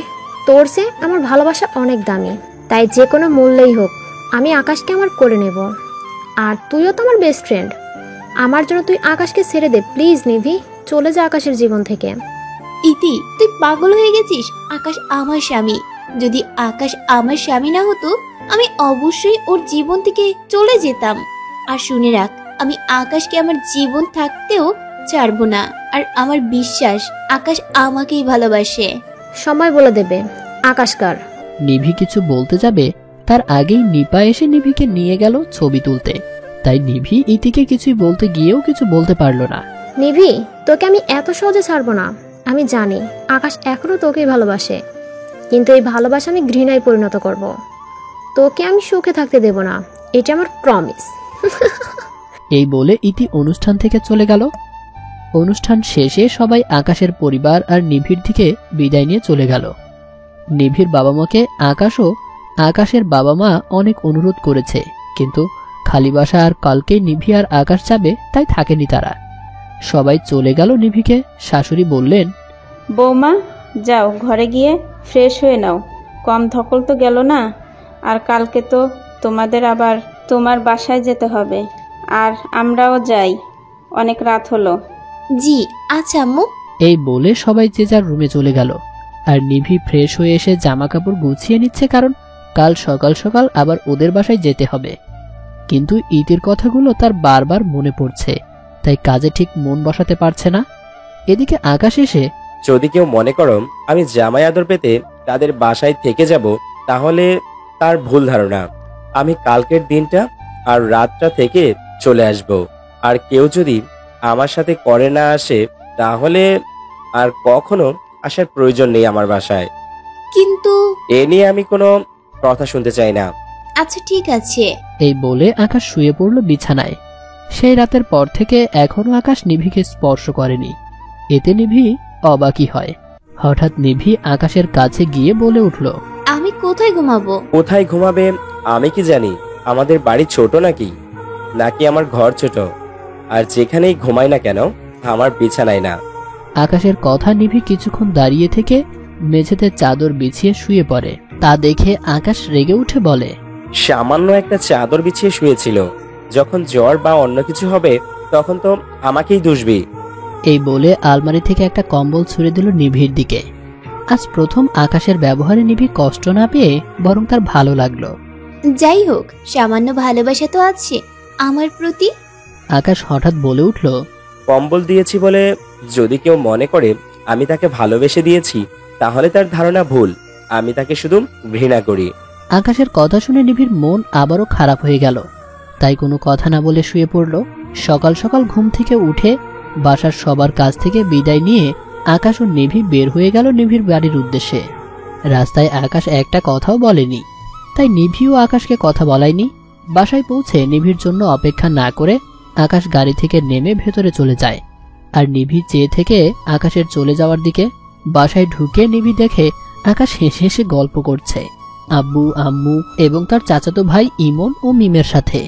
তোর চেয়ে আমার ভালোবাসা অনেক দামি। তাই যে কোনো মূল্যেই হোক আমি আকাশকে আমার করে নেব। আর তুইও তো আমার বেস্ট ফ্রেন্ড, আমার জন্য তুই আকাশকে ছেড়ে দে প্লিজ। নিভি, চলে যা আকাশের জীবন থেকে।
ইতি, তুই পাগল হয়ে গেছিস। আকাশ আমার স্বামী। যদি আকাশ আমার স্বামী না হতো, আমি অবশ্যই ওর জীবন থেকে চলে যেতাম। আর শুনে রাখ, আমি আকাশকে আমার জীবন থাকতেও ছাড়বো না। আর আমার বিশ্বাস আকাশ আমাকেই ভালোবাসে।
সময় বলে দেবে আকাশকার।
নিভি কিছু বলতে যাবে, তার আগেই নিপা এসে নিভিকে নিয়ে গেল ছবি তুলতে। তাই নিভি ইতিকে কিছুই বলতে গিয়েও কিছু বলতে পারল না।
নিভি, তোকে আমি এত সহজে ছাড়বো না। আমি জানি আকাশ এখনো তোকেই ভালোবাসে, কিন্তু এই ভালোবাসা আমি ঘৃণায় পরিণত করব। তোকে আমি সুখে থাকতে দেব না, এটা আমার প্রমিস।
এই বলে ইতি অনুষ্ঠান থেকে চলে গেল। অনুষ্ঠান শেষে সবাই আকাশের পরিবার আর নিভির দিকে বিদায় নিয়ে চলে গেল। নিভির বাবা মাকে আকাশও আকাশের বাবা মা অনেক অনুরোধ করেছে, কিন্তু খালি বাসা আর কালকেই নিভি আর আকাশ যাবে, তাই থাকেনি তারা। সবাই চলে গেল। নিভিকে শাশুড়ি বললেন,
বৌমা যাও ঘরে গিয়ে ফ্রেশ হয়ে নাও, কম ধকল তো গেল না। আর কালকে তো তোমাদের আবার তোমার বাসায় যেতে হবে, আর আমরাও যাই, অনেক রাত হলো।
জি আচ্ছা আম্মু।
এই বলে সবাই যে যার রুমে চলে গেল। আর নিভি ফ্রেশ হয়ে এসে জামা কাপড় গুছিয়ে নিচ্ছে, কারণ কাল সকাল সকাল আবার ওদের বাসায় যেতে হবে। কিন্তু ঈদের কথাগুলো তার বারবার মনে পড়ছে, তাই কাজে ঠিক মন বসাতে পারছে না। এদিকে আকাশ এসে,
যদি কেউ মনে করো আমি জামাই আদর পেতে তাদের বাসায় থেকে যাব, তাহলে তার ভুল ধারণা। আমি কালকের দিনটা আর রাতটা থেকে চলে আসব। আর কেউ যদি আমার সাথে করে না আসে, তাহলে আর কখনো আসার প্রয়োজন নেই আমার বাসায়।
কিন্তু
এ নিয়ে আমি কোনো কথা শুনতে চাই না।
আচ্ছা ঠিক আছে।
এই বলে আকাশ শুয়ে পড়ল বিছানায়। সেই রাতের পর থেকে এখনো আকাশ নিভিকে স্পর্শ করেনি। এতে নিভি অবাকই হয়। হঠাৎ নিভি আকাশের কাছে গিয়ে বলে উঠল,
আমি কোথায় ঘুমাবো?
কোথায় ঘুমাবে আমি কি জানি? আমাদের বাড়ি ছোট নাকি নাকি আমার ঘর ছোট? আর যেখানেই ঘুমাই না কেন, আমার বিছানায় না।
আকাশের কথা নিভি কিছুক্ষণ দাঁড়িয়ে থেকে মেঝেতে চাদর বিছিয়ে শুয়ে পড়ে। তা দেখে আকাশ রেগে উঠে বলে,
সামান্য একটা চাদর বিছিয়ে শুয়েছিল, যখন জ্বর বা অন্য কিছু হবে তখন তো আমাকেই দুষবি।
এই বলে আলমারি থেকে একটা কম্বল ছুঁড়ে দিল নিভির দিকে। আজ প্রথম আকাশের ব্যবহারে নিভি কষ্ট না পেয়ে বরং তার ভালো লাগলো।
যাই হোক, সামান্য ভালোবাসা তো আছে আমার প্রতি।
আকাশ হঠাৎ বলে উঠল,
কম্বল দিয়েছি বলে যদি কেউ মনে করে আমি তাকে ভালোবেসে দিয়েছি, তাহলে তার ধারণা ভুল। আমি তাকে শুধু ঘৃণা করি।
আকাশের কথা শুনে নিভির মন আবারও খারাপ হয়ে গেল। তাই কোনো কথা না বলে শুয়ে পড়ল। সকাল সকাল ঘুম থেকে উঠে বাসার সবার কাছ থেকে বিদায় নিয়ে আকাশ ও নিভি বের হয়ে গেল নিভির বাড়ির উদ্দেশ্যে। রাস্তায় আকাশ একটা কথাও বলেনি, তাই নিভিও আকাশকে কথা বলায়নি। বাসায় পৌঁছে নিভির জন্য অপেক্ষা না করে আকাশ গাড়ি থেকে নেমে ভেতরে চলে যায়। আর নিভি চেয়ে থেকে আকাশের চলে যাওয়ার দিকে। বাসায় ঢুকে নিভি দেখে আকাশ হেসে হেসে গল্প করছে আব্বু, আম্মু এবং তার চাচাতো ভাই ইমন ও মিমের সাথে।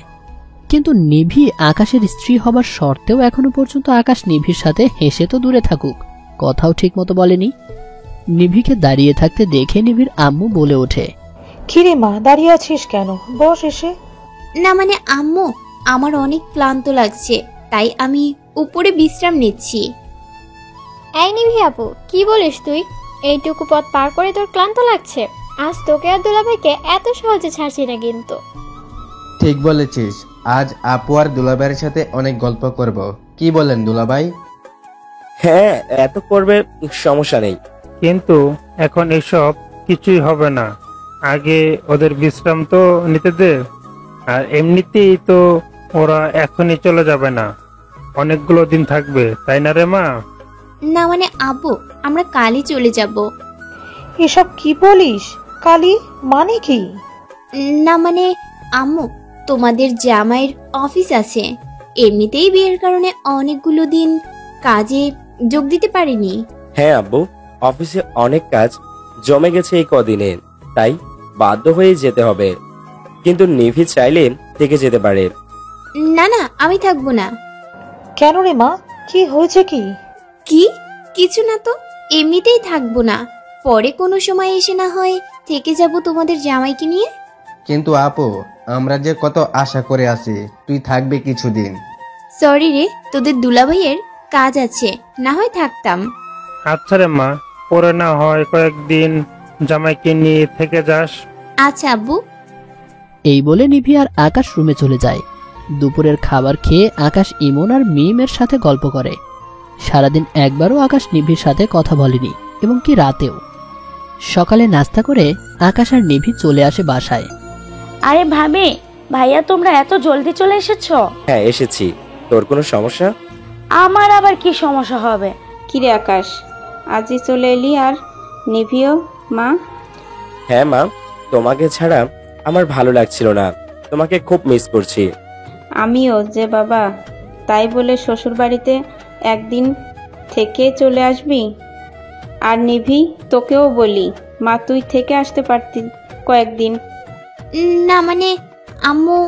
কিন্তু নিভি আকাশের স্ত্রী হবার শর্তেও এখনো পর্যন্ত আকাশ নিভির সাথে হেসে তো দূরে থাকুক, কথাও ঠিক মতো বলেনি। নিভিকে দাঁড়িয়ে থাকতে দেখে নিভির আম্মু বলে ওঠে,
কিরে মা, দাঁড়িয়ে আছিস কেন? বস এসে।
না মানে আম্মু, আমার অনেক ক্লান্ত লাগছে, তাই আমি উপরে বিশ্রাম নিচ্ছি।
এই নিভি আপু, কি বলিস তুই? এইটুকু পথ পার করে তোর ক্লান্ত লাগছে? আজ তোকে আর দুলাভাইকে এত সহজে ছাড়ছি না কিন্তু।
ঠিক বলেছিস, আজ আপু আর দুলাভাইয়ের সাথে অনেক গল্প করব। কি বলেন দুলাভাই?
হ্যাঁ, এত করবে, সমস্যা নেই।
কিন্তু এখন এসব কিছুই হবে না, আগে ওদের বিশ্রাম তো নিতে দে। আর এমনিতেই তো ওরা এখনই চলে যাবে না, অনেকগুলো দিন থাকবে, তাই না রে মা?
না মানে আব্বু, আমরা কালই চলে যাব।
এসব কি বলিস? কালি মানে কি?
না মানে আম্মু, তোমাদের জামাইয়ের অফিস আছে, এমনিতেই বিয়ের কারণে অনেকগুলো দিন কাজে যোগ দিতে পারিনি।
হ্যাঁ আব্বু, অফিসে অনেক কাজ জমে গেছে এই কদিনে, তাই বাধ্য হয়ে যেতে হবে। কিন্তু নিভি চাইলে থেকে যেতে পারে।
না না, আমি থাকবো না।
কেন রে মা, কি হয়েছে? কি
কি? কিছু না তো, এমনিতেই থাকবো না, পরে কোনো সময় এসে না হয় থেকে যাব তোমাদের জামাইকে নিয়ে।
কিন্তু আপু, আমরা যে কত আশা করে আছি তুই থাকবে কিছুদিন।
সরি রে, তোদের দুলাভাইয়ের কাজ আছে, না হয় থাকতাম।
আচ্ছা রে মা, পরে না হয় কয়েকদিন জামাইকে নিয়ে থেকে যাস।
আচ্ছা আব্বু।
এই বলে নিভি আর আকাশ রুমে চলে যায়। দুপুরের খাবার খেয়ে আকাশ ইমন আর মিমের সাথে গল্প করে। সারাদিন একবারও আকাশ নিভির সাথে কথা বলেনি, এবং কি রাতেও। সকালে নাস্তা করে আকাশ আর নিভি চলে আসে বাসায়।
আরে ভাবি, ভাইয়া তোমরা এত জলদি চলে এসেছো?
হ্যাঁ এসেছি। তোর কোনো সমস্যা?
আমার আবার কি সমস্যা হবে?
কিরে আকাশ, আজই চলে এলি? আর নিভিও মা?
হ্যাঁ মা, তোমাকে ছাড়া আমার ভালো লাগছিল না, তোমাকে খুব মিস করছি।
আমিও যে বাবা, তাই বলে শ্বশুর বাড়িতে একদিন থেকে চলে আসবি? আর নিভি, তোকেও বলি মা, তুই থেকে আসতে পারতি কয়েকদিন।
না মানে আম্মু,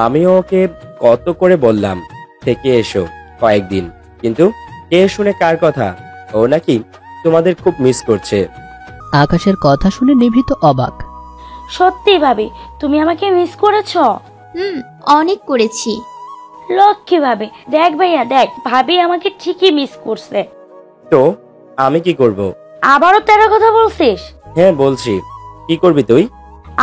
আমিও ওকে কত করে বললাম থেকে এসো কয়েকদিন, কিন্তু কে শুনে কার কথা, ও নাকি তোমাদের খুব মিস করছে।
আকাশের কথা শুনে নিভি তো অবাক।
সত্যি ভাবি, তুমি আমাকে মিস করেছো?
অনেক করেছি।
লক্ষ্মী ভাবি, দেখ ভাইয়া দেখ, ভাবি আমাকে ঠিকই মিস করছে।
তো আমি কি করব?
আবারও তেরা কথা বলছিস?
হ্যাঁ বলছি, কি করবি তুই?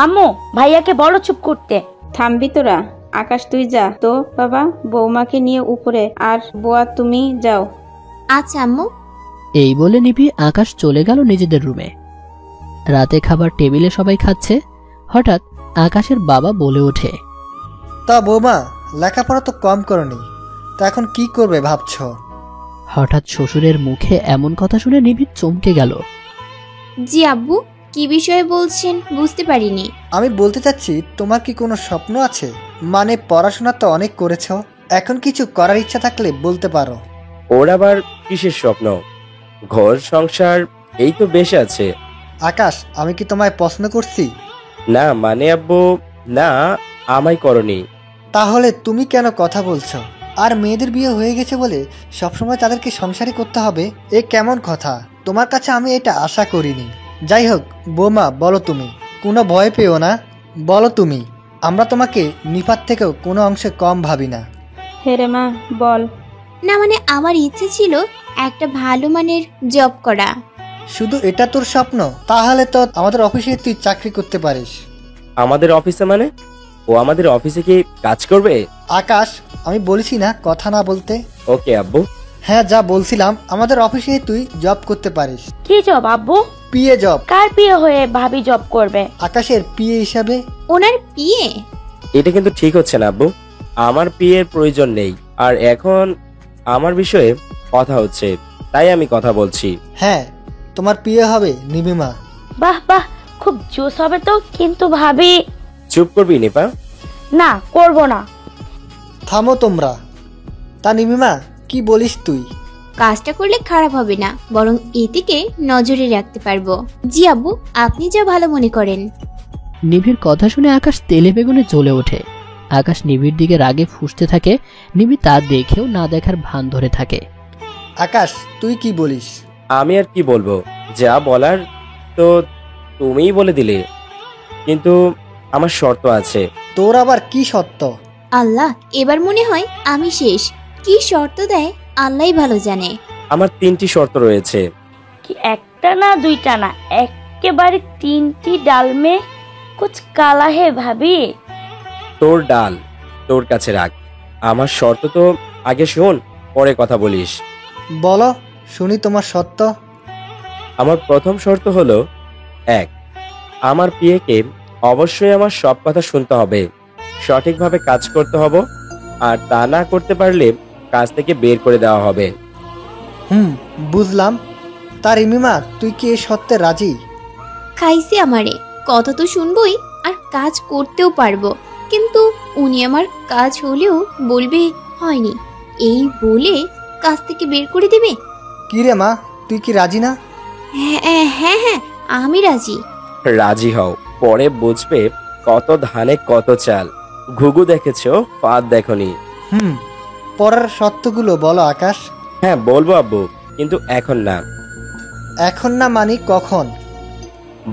আম্মু, ভাইয়াকে বলো চুপ করতে।
থামবি তোরা? আকাশ তুই যা তো বাবা, বৌমাকে নিয়ে উপরে, আর বোয়া তুমি যাও।
আচ্ছা আম্মু।
এই বলে নিভি আকাশ চলে গেল নিজেদের রুমে। রাতে খাবার টেবিলে সবাই খাচ্ছে, হঠাৎ আকাশের বাবা বলে ওঠে,
তা বৌমা, লেখাপড়া তো কম করনি, তা এখন কি করবে ভাবছ?
হঠাৎ শ্বশুরের মুখে এমন কথা শুনে নিভি চমকে গেল।
জি আব্বু, কি বিষয়ে বলছেন বুঝতে পারিনি।
আমি বলতে চাচ্ছি, তোমার কি কোনো স্বপ্ন আছে? মানে পড়াশোনা তো অনেক করেছ, এখন কিছু করার ইচ্ছা থাকলে বলতে পারো।
ওর আবার কিসের স্বপ্ন? ঘর সংসার এই তো বেশ আছে।
আকাশ, আমি কি তোমায় পছন্দ করছি?
না মানে আব্বু, না, আমায় করনি।
তাহলে তুমি কেন কথা বলছো? আর মেয়েদের বিয়ে হয়ে গেছে বলে সবসময় তাদেরকে সংসারই করতে হবে, এ কেমন কথা? তোমার কাছে আমি এটা আশা করিনি। যাই হোক বৌমা, বলো তুমি, কোনো ভয় পেও না, বলো তুমি। আমরা তোমাকে নিপাত থেকেও কোনো অংশে কম ভাবি না।
হে রে মা, বল।
না মানে আমার ইচ্ছে ছিল একটা ভালো মানের জব করা।
শুধু এটা তোর স্বপ্ন? তাহলে তো আমাদের অফিসে তুই চাকরি করতে পারিস।
আমাদের অফিসে মানে? ও আমাদের অফিসে কি কাজ করবে?
আকাশ, আমি বলেছি না কথা না বলতে?
ওকে আব্বু।
হ্যাঁ, যা বলছিলাম, আমাদের অফিসে তুই জব করতে পারিস।
কি জব আব্বু?
PA job.
কার পিএ হয়ে ভাবি জব করবে?
আকাশের পিএ হিসাবে।
ওনার পিএ?
এটা কিন্তু ঠিক হচ্ছে না আব্বু, আমার পিএর প্রয়োজন নেই। আর এখন আমার বিষয়ে কথা হচ্ছে, তাই আমি কথা বলছি।
হ্যাঁ, তোমার বিয়ে হবে নিবিমা।
বাহ বাহ, খুব জোশ হবে তো। কিন্তু ভাবি।
চুপ করবি নিপা?
না, করব না।
থামো তোমরা। তা নিবিমা, কি বলিস তুই?
কাজটা করলে খারাপ হবে না, বরং এদিকে নজরে রাখতে পারবো। জি আব্বু, আপনি যা ভালো মনে করেন।
নিভির কথা শুনে আকাশ তেলে বেগুনে জ্বলে ওঠে। আকাশ নিভির দিকে রাগে ফুঁসতে থাকে। নিভি তা দেখেও না দেখার ভান ধরে থাকে।
আকাশ, তুই কি বলিস?
আমি আর কি বলবো, যা বলার তো তুমিই বলে দিলে। কিন্তু আমার শর্ত আছে।
তোর আবার কি সত্য?
আল্লাহ, এবার মনে হয় আমি শেষ। কি শর্ত দেয় আল্লাহই ভালো জানে।
আমার 3টি শর্ত রয়েছে।
কি একটা না দুইটা না, একেবারে 3টি ডাল মে কুছ কালা হে ভাবি।
তোর ডাল তোর কাছে রাখ, আমার শর্ত তো আগে শোন, পরে কথা বলিস।
বলো, শুনি তোমার সত্য।
আমার প্রথম শর্ত হলো 1, আমার পিএকে অবশ্যই আমার সব কথা শুনতে হবে, সঠিকভাবে কাজ করতে হবে, আর তা না করতে পারলে কাজ থেকে বের করে দেওয়া হবে।
বুঝলাম। তার রিমিমা, তুই কি এ সত্যে রাজি?
খাইছে আমারে, কথা তো শুনবই আর কাজ করতেও পারবো। কিন্তু উনি আমার কাজ হলেও বলবে হয়নি, এই বলে কাজ থেকে বের করে দেবে।
কি রে মা, তুই কি রাজি না?
হ্যাঁ হ্যাঁ হ্যাঁ, আমি রাজি।
রাজি হও, পরে বুঝবে কত ধানে কত চাল। ঘুঘু দেখেছো, ফাঁদ দেখনি।
পরের সত্যগুলো বলো আকাশ।
হ্যাঁ বলবো আব্বু, কিন্তু এখন না।
এখন না মানি কখন?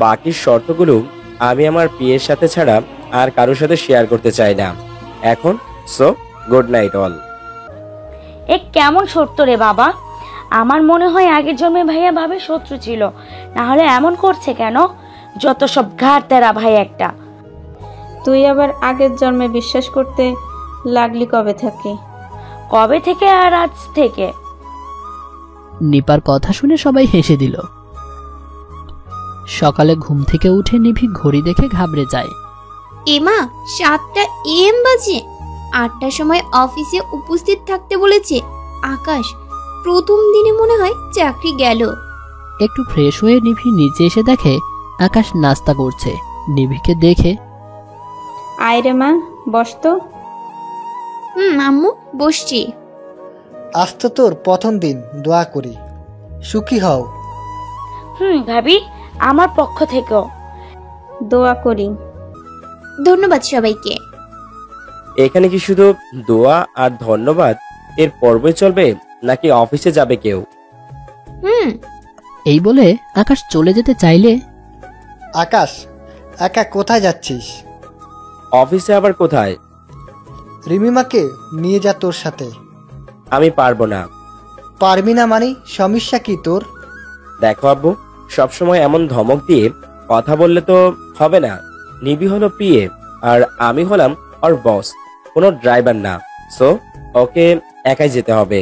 বাকি শর্তগুলো আমি আমার পিএর সাথে ছাড়া আর কারোর সাথে শেয়ার করতে চাই না এখন। So good night all.
এ কেমন শর্ত রে বাবা? আমার মনে হয় আগের জন্মে ভাইয়া ভাবে শত্রু ছিল, না হলে এমন করছে কেন? যত সব ঘাট তেরা ভাই একটা।
তুই আবার আগের জন্মে বিশ্বাস করতে লাগলি কবে থেকে?
কবে থেকে আর আজ থেকে?
নিপার কথা শুনে সবাই হেসে দিল। সকালে ঘুম থেকে উঠে নিভি ঘড়ি দেখে ঘাবড়ে যায়।
এমা, 7টা AM বাজে। 8টার সময় অফিসে উপস্থিত থাকতে বলেছে। আকাশ, প্রথম দিনে মনে হয় চাকরি গেল।
একটু ফ্রেশ হয়ে নিভি নিচে এসে দেখে আকাশ নাস্তা করছে। নিভিকে দেখে,
আয় রে মা, বস তো।
আম্মু, বসছি।
আজ তো তোর প্রথম দিন, দোয়া করি সুখী হও।
ভাবি, আমার পক্ষ থেকেও
দোয়া করি।
ধন্যবাদ সবাইকে।
এখানে কি শুধু দোয়া আর ধন্যবাদ এর পর্বই চলবে, নাকি অফিসে যাবে কেউ?
এই বলে আকাশ চলে যেতে চাইলে,
আকাশ, একা কোথায় যাচ্ছিস?
অফিসে আবার কোথায়?
রিমিমাকে নিয়ে যা তোর সাথে।
আমি পারবো না।
পারবি না মানে সমস্যা কি তোর?
দেখো আব্বু, সবসময় এমন ধমক দিয়ে কথা বললে তো হবে না। নিবি হলো পিএ আর আমি হলাম ওর বস, কোনো ড্রাইভার না। সো ওকে একাই যেতে হবে।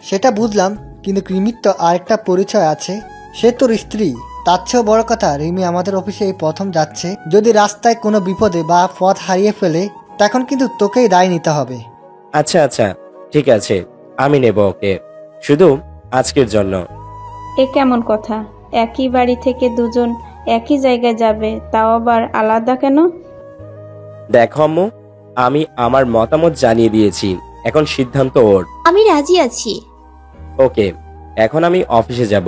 সেটা বুঝলাম, কিন্তু রিমির তো আরেকটা পরিচয় আছে, সে তোর স্ত্রী। তার চেয়েও বড় কথা, রিমি আমাদের অফিসে এই প্রথম যাচ্ছে। যদি রাস্তায় কোনো বিপদে বা পথ হারিয়ে ফেলে, তখন কিন্তু তোকেই দায় নিতে হবে।
আচ্ছা আচ্ছা, ঠিক আছে, আমি নেব ওকে, শুধু আজকের জন্য।
এ কেমন কথা? একই বাড়ি থেকে দুজন একই জায়গায় যাবে, তাও আবার আলাদা কেন?
দেখো আম্মু, আমি আমার মতামত জানিয়ে দিয়েছি, এখন সিদ্ধান্ত ওর।
আমি রাজি আছি।
ওকে, এখন আমি অফিসে যাব।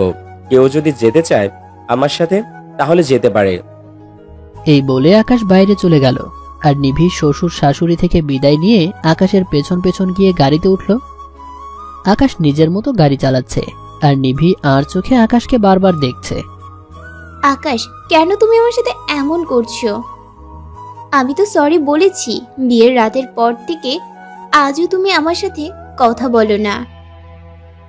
কেউ যদি যেতে চায় আমার সাথে, তাহলে যেতে পারে।
এই বলে আকাশ বাইরে চলে গেল। আর নিভি শ্বশুর শাশুড়ি থেকে বিদায় নিয়ে আকাশের পেছন পেছন গিয়ে গাড়িতে উঠল। আকাশ নিজের মতো গাড়ি চালাচ্ছে, আর নিভি আর চোখে আকাশকে বারবার দেখছে।
আকাশ, কেন তুমি আমার সাথে এমন করছো? আমি তো সরি বলেছি। বিয়ের রাতের পর থেকে আজও তুমি আমার সাথে কথা বলো না।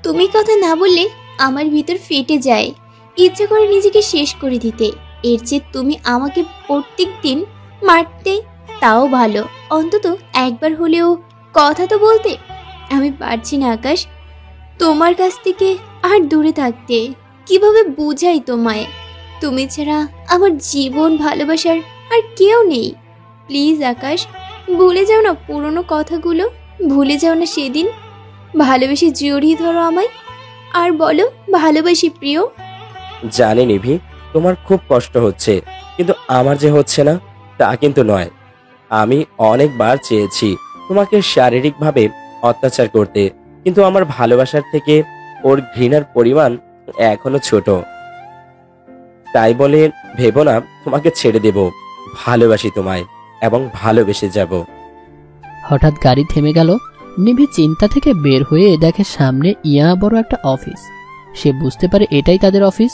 তুমি কথা না বললে আমার ভিতর ফেটে যায়, ইচ্ছে করে নিজেকে শেষ করে দিতে। এর চেয়ে তুমি আমাকে প্রত্যেক দিন মারতে, তাও ভালো, অন্তত একবার হলেও কথা তো বলতে। আমি পারছি না আকাশ, তোমার কাছ থেকে আর দূরে থাকতে। কিভাবে বুঝাই তোমায়? তুমি ছাড়া আমার জীবন ভালোবাসার আর কেউ নেই। প্লিজ আকাশ, ভুলে যাও না পুরনো কথাগুলো, ভুলে যাও না সেদিন ভালোবেসে জড়িয়ে ধরো আমায় আর বলো ভালোবাসি প্রিয়।
জানি নিভি, তোমার খুব কষ্ট হচ্ছে, কিন্তু আমার যে হচ্ছে না তা কিন্তু নয়। আমি অনেকবার চেয়েছি তোমাকে শারীরিকভাবে অত্যাচার করতে, কিন্তু আমার ভালোবাসার থেকে ওর ঘৃণার পরিমাণ এখনো ছোট। তাই বলে ভেবো না তোমাকে ছেড়ে দেব। ভালোবাসি তোমায় এবং ভালোবেসে যাব।
হঠাৎ গাড়ি থেমে গেল। নিভি চিন্তা থেকে বের হয়ে দেখে সামনে ইয়া বড় একটা অফিস। সে বুঝতে পারে এটাই তাদের অফিস।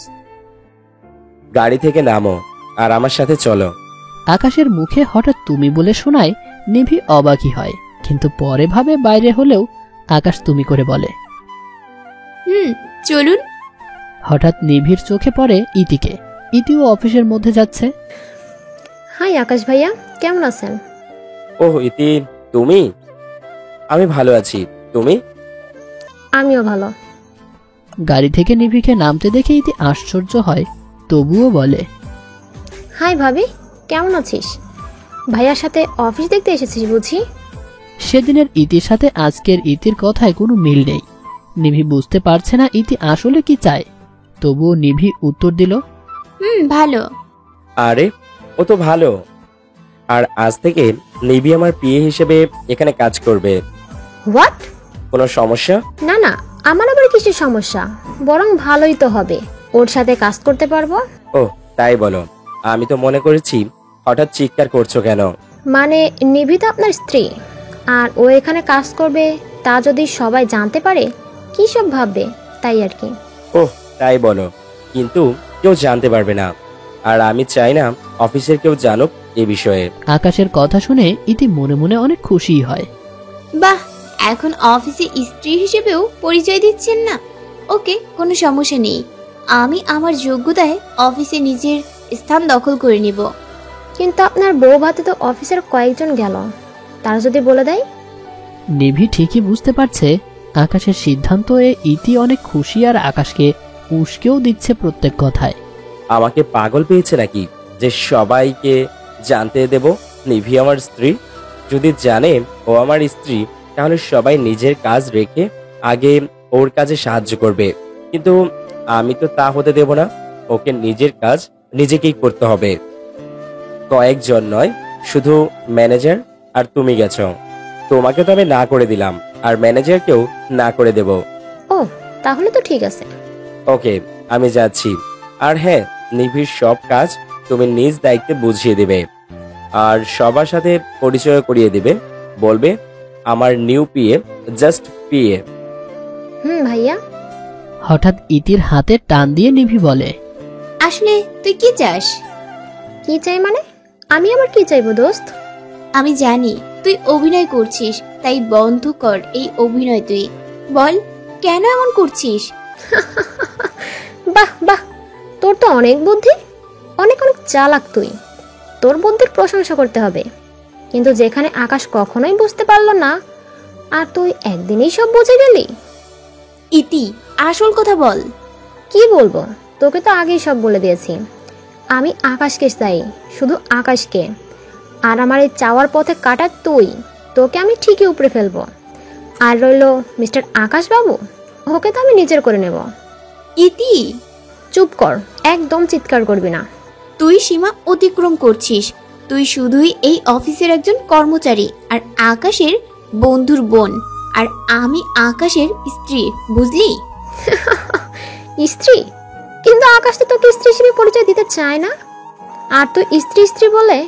গাড়ি থেকে নামো আর আমার সাথে চলো।
আকাশের মুখে হঠাৎ তুমি বলে শোনায় নিভি অবাকই হয়, কিন্তু পরে ভাবে বাইরে হলেও আকাশ তুমি করে বলে।
চলুন।
হঠাৎ নিভির চোখে পড়ে ইতিকে। ইতিও অফিসের মধ্যে যাচ্ছে।
হাই আকাশ ভাইয়া, কেমন আছেন?
ওহ ইতি, তুমি? আমি ভালো আছি, তুমি?
আমিও ভালো।
গাড়ি থেকে নিভিকে নামতে দেখে ইতি আশ্চর্য হয়, তবুও বলে,
হাই ভাবি, কেমন আছিস? ভাইয়ার সাথে অফিস দেখতে এসেছিস বুঝি?
সেদিনের ইতির সাথে আজকের ইতির কথায় কোনো মিল নেই। নিভি বুঝতে পারছে না ইতি আসলে কি চায়, তবুও নিভি উত্তর দিল,
ভালো।
আরে ও তো ভালো। আর আজ থেকে নিভি আমার পিএ হিসেবে এখানে কাজ করবে।
হোয়াট?
কোনো সমস্যা?
না না, আমার আবার কিছু সমস্যা, বরং ভালোই তো হবে, ওর সাথে কাজ করতে পারবো।
ও তাই বলো। আমি তো মনে করেছি হঠাৎ চিৎকার করছো কেন।
মানে নিভি তো আপনার স্ত্রী, আর ও এখানে কাজ করবে তা যদি সবাই জানতে পারে কি সব ভাববে, তাই আর কি।
ওহ তাই বলো, কিন্তু কেউ জানতে পারবে না, আর আমি চাই না অফিসের কেউ জানুক এ বিষয়ে।
আকাশের কথা শুনে ইতি মনে মনে অনেক খুশি হয়।
বাহ, এখন অফিসে স্ত্রী হিসেবেও পরিচয় দিচ্ছেন না? ওকে, কোনো সমস্যা নেই। আমি আমার যোগ্যতায় অফিসে নিজের স্থান দখল করে নিব।
কিন্তু আপনার বউ ভাতে তো অফিসের কয়েকজন গেল, তারা যদি বলে দেয়?
নিভি ঠিকই বুঝতে পারছে আকাশের সিদ্ধান্ত এ ইতি অনেক খুশি, আর আকাশকে উস্কেও দিচ্ছে প্রত্যেক কথায়।
আমাকে পাগল পেয়েছে নাকি যে সবাইকে জানতে দেব নিভি আমার স্ত্রী? যদি জানে ও আমার স্ত্রী, তাহলে সবাই নিজের কাজ রেখে আগে ওর কাজে সাহায্য করবে, কিন্তু আমি তো তা হতে দেব না। ওকে নিজের কাজ নিজেকেই করতে হবে। কয়েকজন নয়, শুধু ম্যানেজার আর তুমি গেছো। তোমাকে তো আমি না করে দিলাম, আর ম্যানেজারকেও না করে দেব।
ও তাহলে তো ঠিক আছে।
ওকে, আমি যাচ্ছি। আর হ্যাঁ, নিভির সব কাজ তুমি নিজ দায়িত্বে বুঝিয়ে দেবে, আর সবার সাথে পরিচয় করিয়ে দিবে। বলবে আমার নিউ পিএ, জাস্ট পিএ।
ভাইয়া।
হঠাৎ ইতির হাতে টান দিয়ে নিভি বলে,
আসলে তুই কি চাস?
কি চাই মানে? আমি আবার কি চাইবো দোস্ত?
আমি জানি তুই অভিনয় করছিস, তাই বন্ধ কর এই অভিনয়। তুই বল কেন এমন করছিস?
বাহ বাহ, তোর তো অনেক বুদ্ধি, অনেক অনেক চালাক তুই। তোর বুদ্ধির প্রশংসা করতে হবে, কিন্তু যেখানে আকাশ কখনোই বুঝতে পারলো না, আর তুই একদিনেই সব বুঝে গেলি।
ইতি, আসল কথা বল।
কি বলবো, তোকে তো আগেই সব বলে দিয়েছি। আমি আকাশকে চাই, শুধু আকাশকে। আর আমার এই চাওয়ার পথে কাটা তুই, তোকে আমি ঠিকই উপরে ফেলবো। আর রইল মিস্টার আকাশ বাবু, ওকে তো আমি নিজের করে নেব।
ইতি,
চুপ কর, একদম চিৎকার করবি না।
তুই সীমা অতিক্রম করছিস। তুই শুধুই এই অফিসের একজন কর্মচারী, আর আকাশের বন্ধুর বোন, আর আমি আকাশের স্ত্রী, বুঝলি?
স্ত্রী? কিন্তু আকাশ তো তোকে স্ত্রী হিসেবে পরিচয় দিতে চায় না। আর তুই স্ত্রী স্ত্রী বলে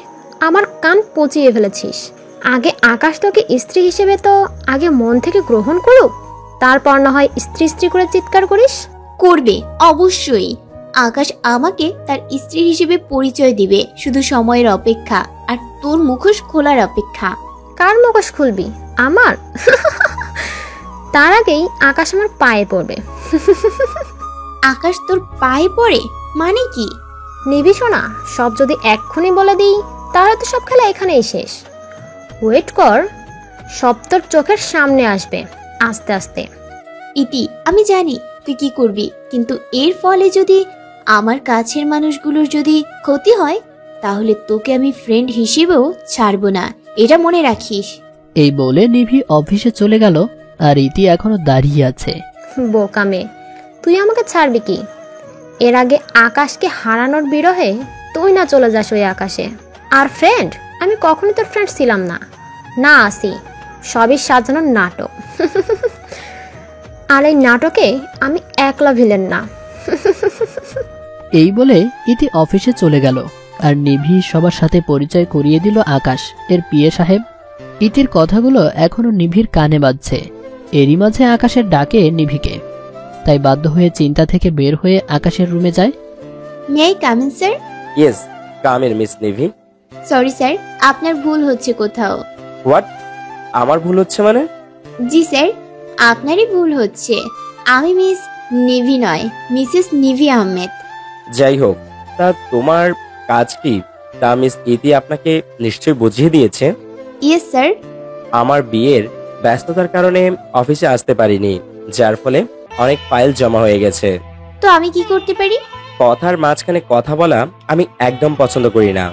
আমার কান পচিয়ে ফেলেছিস। আগে আকাশ তোকে স্ত্রী হিসেবে তো আগে মন থেকে গ্রহণ করুক, তারপর না হয় স্ত্রী স্ত্রী করে চিৎকার করিস।
করবে, অবশ্যই। আকাশ আমাকে তার স্ত্রী হিসেবে পরিচয় দিবে, শুধু সময়ের অপেক্ষা আর তোর মুখোশ খোলার অপেক্ষা।
কার মুখোশ খুলবি? আমার? তার আগেই আকাশ আমার পায়ে পড়বে।
আকাশ তোর পায়ে পড়ে মানে কি?
নিবি শোনা, সব যদি এক্ষুনি বলে দিই তাহলে তো সব খেলা এখানেই শেষ। ওয়েট কর, সব তোর চোখের সামনে আসবে আস্তে আস্তে।
ইতি, আমি জানি তুই কি করবি, কিন্তু এর ফলে যদি আমার কাছের মানুষগুলোর যদি ক্ষতি হয়, তাহলে তোকে আমি ফ্রেন্ড হিসেবেও ছাড়বো না, এটা মনে রাখিস।
এই বলে নিভি অফিসে চলে গেল। আর ইতি এখনো দাঁড়িয়ে আছে।
বোকামে, তুই আমাকে ছাড়বি কি? এর আগে আকাশকে হারানোর বিরহে তুই না চলে যাস ওই আকাশে। আর ফ্রেন্ড, আমি কখনোই তোর ফ্রেন্ড ছিলাম না, না আসি, সবই সাজানোর নাটক। আর এই নাটকে আমি একলা ভিলেন না।
এই বলে ইতি অফিসে চলে গেল। আর নিভি সবার সাথে পরিচয় করিয়ে দিল আকাশ এর পিএ সাহেব। ইতির কথাগুলো এখনো নিভির কানে বাজছে। এরই মাঝে আকাশের ডাকে নিভিকে, তাই বাধ্য হয়ে চিন্তা থেকে বের হয়ে আকাশের রুমে যায়।
May I come in sir?
Yes, come in miss Nivi.
Sorry sir, আপনার ভুল হচ্ছে কোথাও।
হোয়াট? আমার ভুল হচ্ছে মানে?
জি স্যার, আপনারই ভুল হচ্ছে। আমি মিস নিভি নয়, মিসেস নিভি আহমেদ।
যাই হোক, তা তোমার কাজ কি তা মিস ইতি আপনাকে নিশ্চয়ই বুঝিয়ে দিয়েছে।
Yes sir.
আমার বিয়ের ব্যস্ততার কারণে অফিসে আসতে পারিনি, যার ফলে অনেক ফাইল জমা হয়ে গেছে।
তো আমি কি করতে পারি?
কথার মাঝখানে কথা বলা আমি একদম পছন্দ করি না।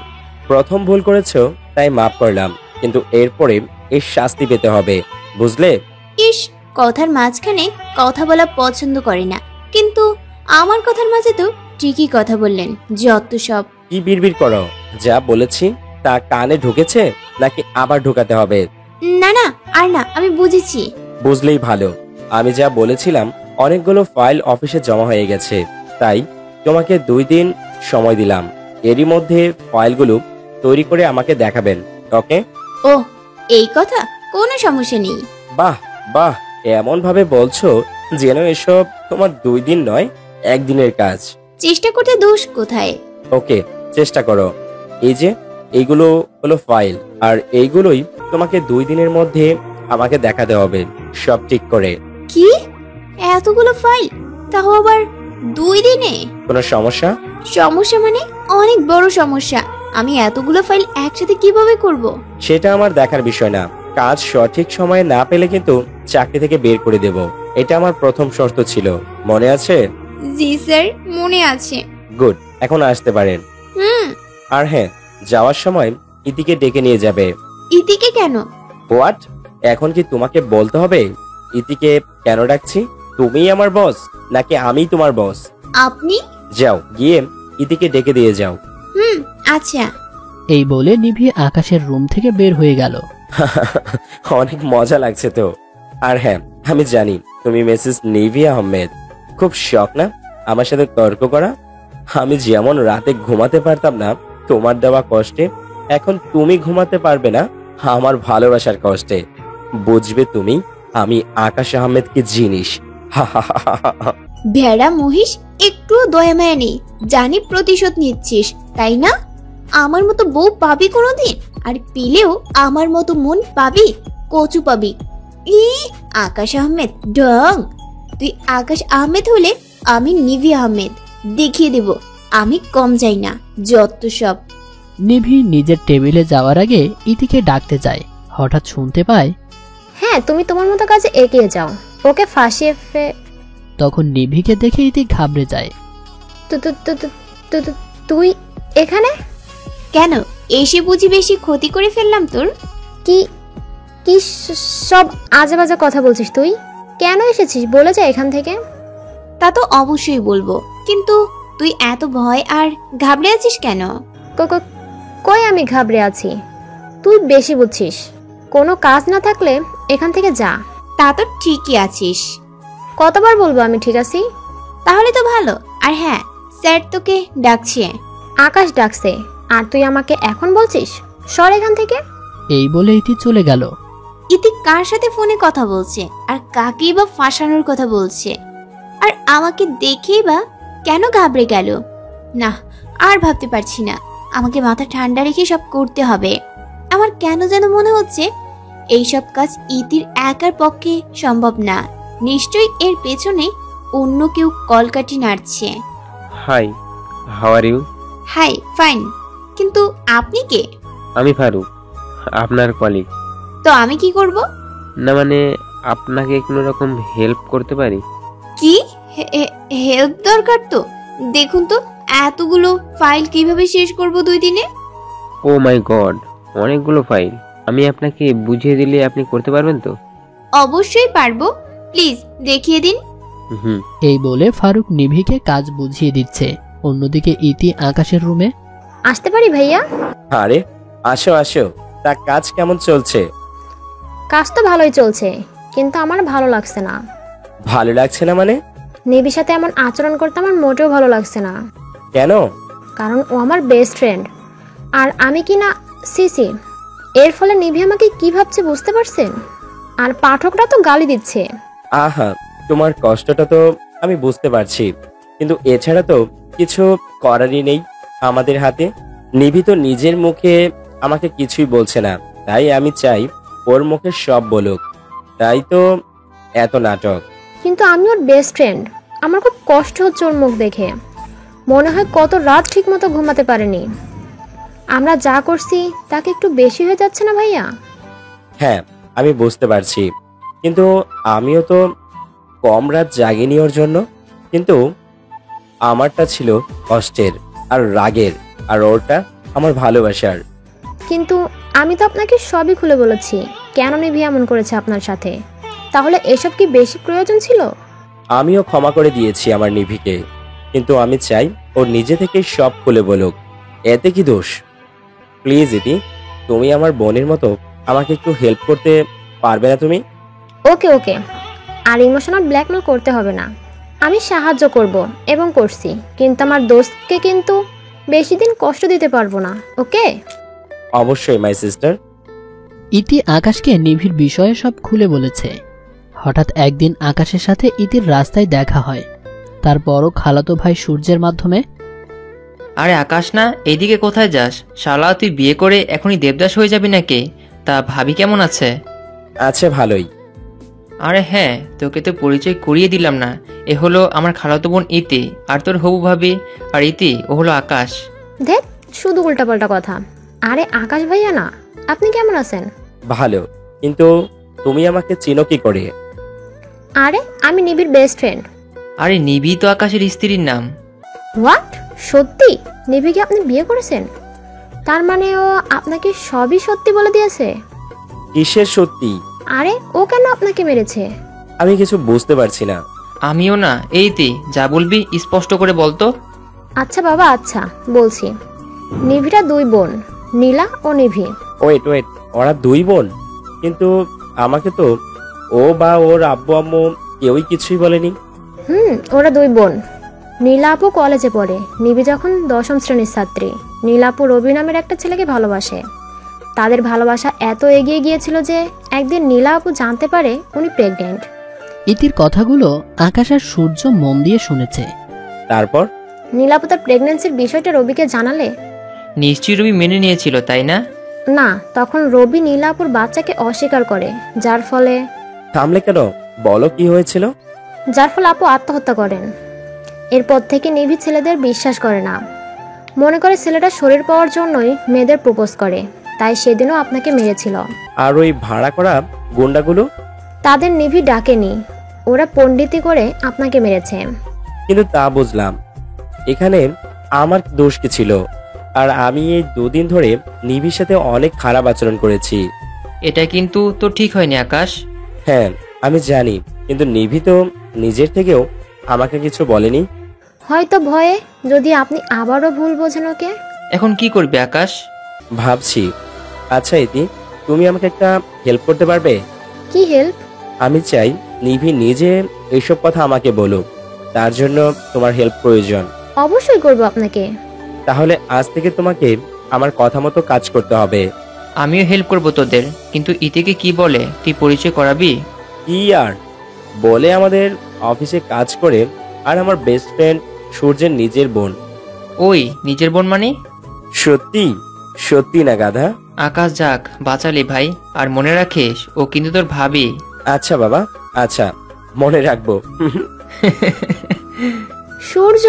প্রথম ভুল করেছো তাই মাফ করলাম, কিন্তু এরপরে এর শাস্তি পেতে হবে, বুঝলে?
ইস, কথার মাঝখানে কথা বলা পছন্দ করে না, কিন্তু আমার কথার মাঝে তো ঠিকই কথা বললেন। যত সব।
কি বিড়বিড় করো? যা বলেছি তা কানে ঢুকেছে নাকি আবার ঢোকাতে হবে?
না না, আর না, আমি বুঝেছি।
বুঝলেই ভালো। আমি যা বলেছিলাম, অনেকগুলো ফাইল অফিসে জমা হয়ে গেছে, তাই তোমাকে 2 দিন সময় দিলাম। এরই মধ্যে ফাইলগুলো তৈরি করে আমাকে দেখাবেন, ওকে?
ও, এই কথা, কোনো সমস্যা নেই।
বাহ বাহ, এমন ভাবে বলছো যেন এসব তোমার 2 দিন নয় 1 দিনের কাজ।
চেষ্টা করতে দোষ কোথায়?
ওকে, চেষ্টা করো। এই যে এইগুলো হলো ফাইল, আর এইগুলোই তোমাকে 2 দিনের মধ্যে আমাকে দেখাতে হবে, সব ঠিক করে।
কি, এতগুলো ফাইল, তাও আবার 2 দিনে?
কোনো সমস্যা?
সমস্যা মানে অনেক বড় সমস্যা। আমি এতগুলো ফাইল একসাথে কিভাবে করব?
সেটা আমার দেখার বিষয় না। কাজ সঠিক সময়ে না পেলে কিন্তু চাকরি থেকে বের করে দেব। এটা আমার প্রথম শর্ত ছিল, মনে আছে?
জি স্যার, মনে আছে।
গুড, এখন আসতে পারেন। আর হ্যাঁ, যাওয়ার সময় ইতিকে ডেকে নিয়ে যাবে।
ইতিকে কেন?
হোয়াট? এখন কি তোমাকে বলতে হবে ইতিকে কেন ডাকছি? তুমিই আমার বস নাকি আমি তোমার বস?
আপনি?
যাও, গিয়ে ইতিকে ডেকে দিয়ে যাও।
আচ্ছা।
এই বলে নিভি আকাশের রুম থেকে বের হয়ে গেল।
অনেক মজা লাগছে তো। আর হ্যাঁ, আমি জানি তুমি মিসেস নিভি আহমেদ। খুব শখ না আমার সাথে তর্ক করা? আমি যেমন রাতে ঘুমাতে পারতাম না তোমার দেওয়া কষ্টে, এখন তুমি ঘুমাতে পারবে না আমার ভালোবাসার কষ্টে। বুঝবে তুমি আমি আকাশ আহমেদ কি জিনিস।
ভেড়া মহিষ, একটু দয়া মায়া নেই। জানি প্রতিশোধ নিচ্ছিস, তাই না? আমার মতো বউ পাবি কোনোদিন? আর পেলেও আমার মতো মন পাবি? কচু পাবি। ই আকাশ আহমেদ ঢং। তুই আকাশ আহমেদ হলে আমি নিভি আহমেদ। দেখিয়ে দেব আমি কম যাই না, যত সব।
নিভি নিজের টেবিলে যাওয়ার আগে ইতিকে ডাকতে যায়। হঠাৎ শুনতে পায়,
হ্যাঁ, তুমি তোমার মতো কাজে এগিয়ে যাও, ওকে ফাঁসিয়ে
তখন নিভিকে দেখে ইতি ঘাবড়ে যায়।
তুই এখানে
কেন? এসে বুঝি বেশি ক্ষতি করে ফেললাম তোর?
কি কি সব আজে বাজে কথা বলছিস? তুই কেন এসেছিস বলে যা এখান থেকে।
তা তো অবশ্যই বলবো, কিন্তু তুই এত ভয় আর ঘাবড়ে আছিস কেন?
কই আমি ঘাবড়ে আছি? তুই বেশি বুঝছিস। কোনো কাজ না থাকলে এখান থেকে যা।
তা তো ঠিকই আছিস।
কতবার বলবো আমি ঠিক আছি?
তাহলে তো ভালো। আর হ্যাঁ, স্যার তোকে ডাকছে।
আকাশ ডাকছে, আর তুই আমাকে এখন বলছিস সর এখান থেকে?
এই বলে ইতি চলে গেল।
ইতি কার সাথে ফোনে কথা বলছে আর কাকেই বা ফাঁসানোর কথা বলছে? আর আমাকে দেখেই বা কেন ঘাবড়ে গেল? না, আর ভাবতে পারছি না। আমাকে মাথা ঠান্ডা রেখে সব করতে হবে। আমার কেন যেন মনে হচ্ছে এইসব কাজ ইতির একার পক্ষে সম্ভব না। নিশ্চয়ই এর পেছনে অন্য কেউ কলকাঠি নাড়ছে।
Hi, how are you?
Hi, fine. কিন্তু আপনি কে?
আমি ফারুক, আপনার কলিগ।
তো আমি কি করব?
না মানে, আপনাকে কোনো রকম হেল্প করতে পারি?
কি হেল্প দরকার? তো দেখুন তো, এতগুলো ফাইল কিভাবে শেষ করব 2 দিনে?
ও মাই গড, অনেকগুলো ফাইল। আমি আপনাকে বুঝিয়ে দিলে আপনি করতে পারবেন তো?
অবশ্যই পারবো, প্লিজ দেখিয়ে দিন।
হুম।
এই বলে ফারুক নিভিকে কাজ বুঝিয়ে দিচ্ছে। অন্যদিকে ইতি আকাশের রুমে।
আসতে পারি ভাইয়া?
আরে আসো আসো, তা কাজ কেমন চলছে?
কাজ তো ভালোই চলছে, কিন্তু আমার ভালো লাগছে না।
ভালো লাগছে না মানে?
নিবির সাথে এমন আচরণ করতে আমার মোটেও ভালো লাগছে না।
কেন?
কারণ ও আমার বেস্ট ফ্রেন্ড, আর আমি কি না সিসি। এর ফলে নিভি আমাকে কি ভাবছে বুঝতে পারছেন? আর পাঠকরা তো গালি দিচ্ছে।
আহা, তোমার কষ্টটা তো আমি বুঝতে পারছি, কিন্তু এছাড়া তো কিছু করারই নেই আমাদের হাতে। নিভি তো নিজের মুখে আমাকে কিছুই বলছে না, তাই আমি চাই ওর মুখে সব বলুক। তাই তো এত নাটক।
কিন্তু আমি ওর বেস্ট ফ্রেন্ড, আমার খুব কষ্ট হচ্ছে ওর মুখ দেখে। মনে হয় কত রাত ঠিক মতো ঘুমাতে পারেনি। আমরা যা করছি তাকে একটু বেশি হয়ে যাচ্ছে না ভাইয়া?
হ্যাঁ, আমি বুঝতে পারছি, কিন্তু আমিও তো কম রাত জাগিনি ওর জন্য। কিন্তু আমারটা ছিল কষ্টের আর রাগের, আর ওরটা আমার ভালোবাসার।
কিন্তু আমি তো আপনাকে সবই খুলে বলেছি কেন নিভি এমন করেছে আপনার সাথে। তাহলে এসব কি বেশি প্রয়োজন ছিল?
আমিও ক্ষমা করে দিয়েছি আমার নিভিকে, কিন্তু আমি চাই ওর নিজে থেকেই সব খুলে বলুক। এতে কি দোষ? প্লিজ ইতি, তুমি আমার বোনের মতো আমাকে একটু হেল্প করতে পারবে না তুমি?
ওকে ওকে, আর ইমোশনাল ব্ল্যাকমেল করতে হবে না। আমি সাহায্য করব এবং করছি, কিন্তু আমার দোস্তকে কিন্তু বেশি দিন কষ্ট দিতে পারবো না। ওকে?
অবশ্যই মাই সিস্টার।
ইতি আকাশকে নিভির বিষয়ে সব খুলে বলেছে। হঠাৎ একদিন আকাশের সাথে ইতির রাস্তায় দেখা হয়, তার বড় খালাতো ভাই সূর্যের মাধ্যমে।
আরে আকাশ না, এইদিকে কোথায় যাস? শালা তুই বিয়ে করে এখনই দেবদাস হয়ে যাবি নাকি? তা ভাবি কেমন আছে?
আছে ভালোই।
আরে হ্যাঁ, তোকে তো পরিচয় করিয়ে দিলাম না। এ হলো আমার খালাতো বোন ইতি, আর তোর হবু ভাবি। আর ইতি, ও হলো আকাশ।
দেখ, শুধু উল্টাপাল্টা কথা। আরে আকাশ ভাইয়া না, আপনি কেমন আছেন?
ভালো, কিন্তু তুমি আমাকে চিনো কি করে?
আরে আমি নিবির বেস্ট ফ্রেন্ড।
আরে নিবি তো আকাশের স্ত্রীর নাম।
হোয়াট? সত্যি নিবিকে আপনি বিয়ে করেছেন? তার মানে ও আপনাকে সবই সত্যি বলে দিয়েছে?
কিসের সত্যি?
আরে ও কেন আপনাকে মেরেছে?
আমি কিছু বুঝতে পারছি না।
আমিও না। এই ইতি, যা বলবি স্পষ্ট করে বলতো।
আচ্ছা বাবা, আচ্ছা বলছি। নিভিটা দুই বোন, নীলা ও নিভি।
ওয়েট ওয়েট, ওরা দুই বোন? কিন্তু আমাকে তো ও বা ওর আব্বু আম্মু কেউই কিছুই বলেনি।
ওরা দুই বোন। নীলা আপু কলেজে পড়ে, নিভি যখন 10ম শ্রেণীর ছাত্রী। নীলা আপু রবি নামের একটা ছেলেকে ভালোবাসে। তাদের ভালোবাসা এত এগিয়ে গিয়েছিল যে একদিন নীলা আপু জানতে পারে উনি প্রেগনেন্ট।
ইতির কথাগুলো আকাশ আর সূর্য মন দিয়ে শুনেছে।
তারপর
নীলা আপু তার প্রেগন্যান্সির বিষয়টা রবিকে জানালে।
নিশ্চয়ই রবি মেনে নিয়েছিল, তাই না?
না, তখন রবি নীলা আপুর বাচ্চাকে অস্বীকার করে, যার ফলে
থামলে কেন? বলো কি হয়েছিল?
আপু আত্মহত্যা করেন। এরপর থেকে নিভি ছেলেদের বিশ্বাস করে না, মনে করে ছেলেটা শরীর পাওয়ার জন্যই মেয়েদের প্রপোজ করে, তাই সেদিনও আপনাকে মেরেছিল।
আর ওই ভাড়া করা গুন্ডাগুলো?
তাদের নিভি ডাকেনি, ওরা পণ্ডিতি করে আপনাকে মেরেছে।
কিন্তু তা বুঝলাম, এখানে আমার দোষ কি ছিল? আর আমি এই 2 দিন ধরে নিভির সাথে অনেক খারাপ আচরণ করেছি।
এটা কিন্তু তো ঠিক হয়নি আকাশ।
হ্যাঁ আমি জানি, কিন্তু নিভি তো নিজের থেকেও আমাকে কিছু বলেনি।
হয়তো ভয়ে, যদি আপনি আবারও ভুল বোঝেন ওকে।
এখন কি করবে আকাশ?
ভাবছি। আচ্ছা ইতি, তুমি আমাকে একটা হেল্প করতে পারবে?
কি হেল্প?
আমি চাই নিভি নিজে এইসব কথা আমাকে বলুক, তার জন্য তোমার হেল্প প্রয়োজন।
অবশ্যই করব আপনাকে।
তাহলে আজ থেকে তোমাকে আমার কথা মতো কাজ করতে হবে।
আমিও হেল্প করব তোদের, কিন্তু ইতিকে কি বলে তুই পরিচয় করাবি?
কি আর বলে, আমাদের অফিসে কাজ করে, আর আমার বেস্ট ফ্রেন্ড সূর্যের নিজের বোন।
ওই নিজের বোন মানে?
সত্যি সত্যি না গাধা।
আকাশ যাক, বাঁচালি ভাই। আর মনে রাখিস, ও কিন্তু তোর ভাবি।
আচ্ছা বাবা, আচ্ছা মনে রাখবো।
সূর্য।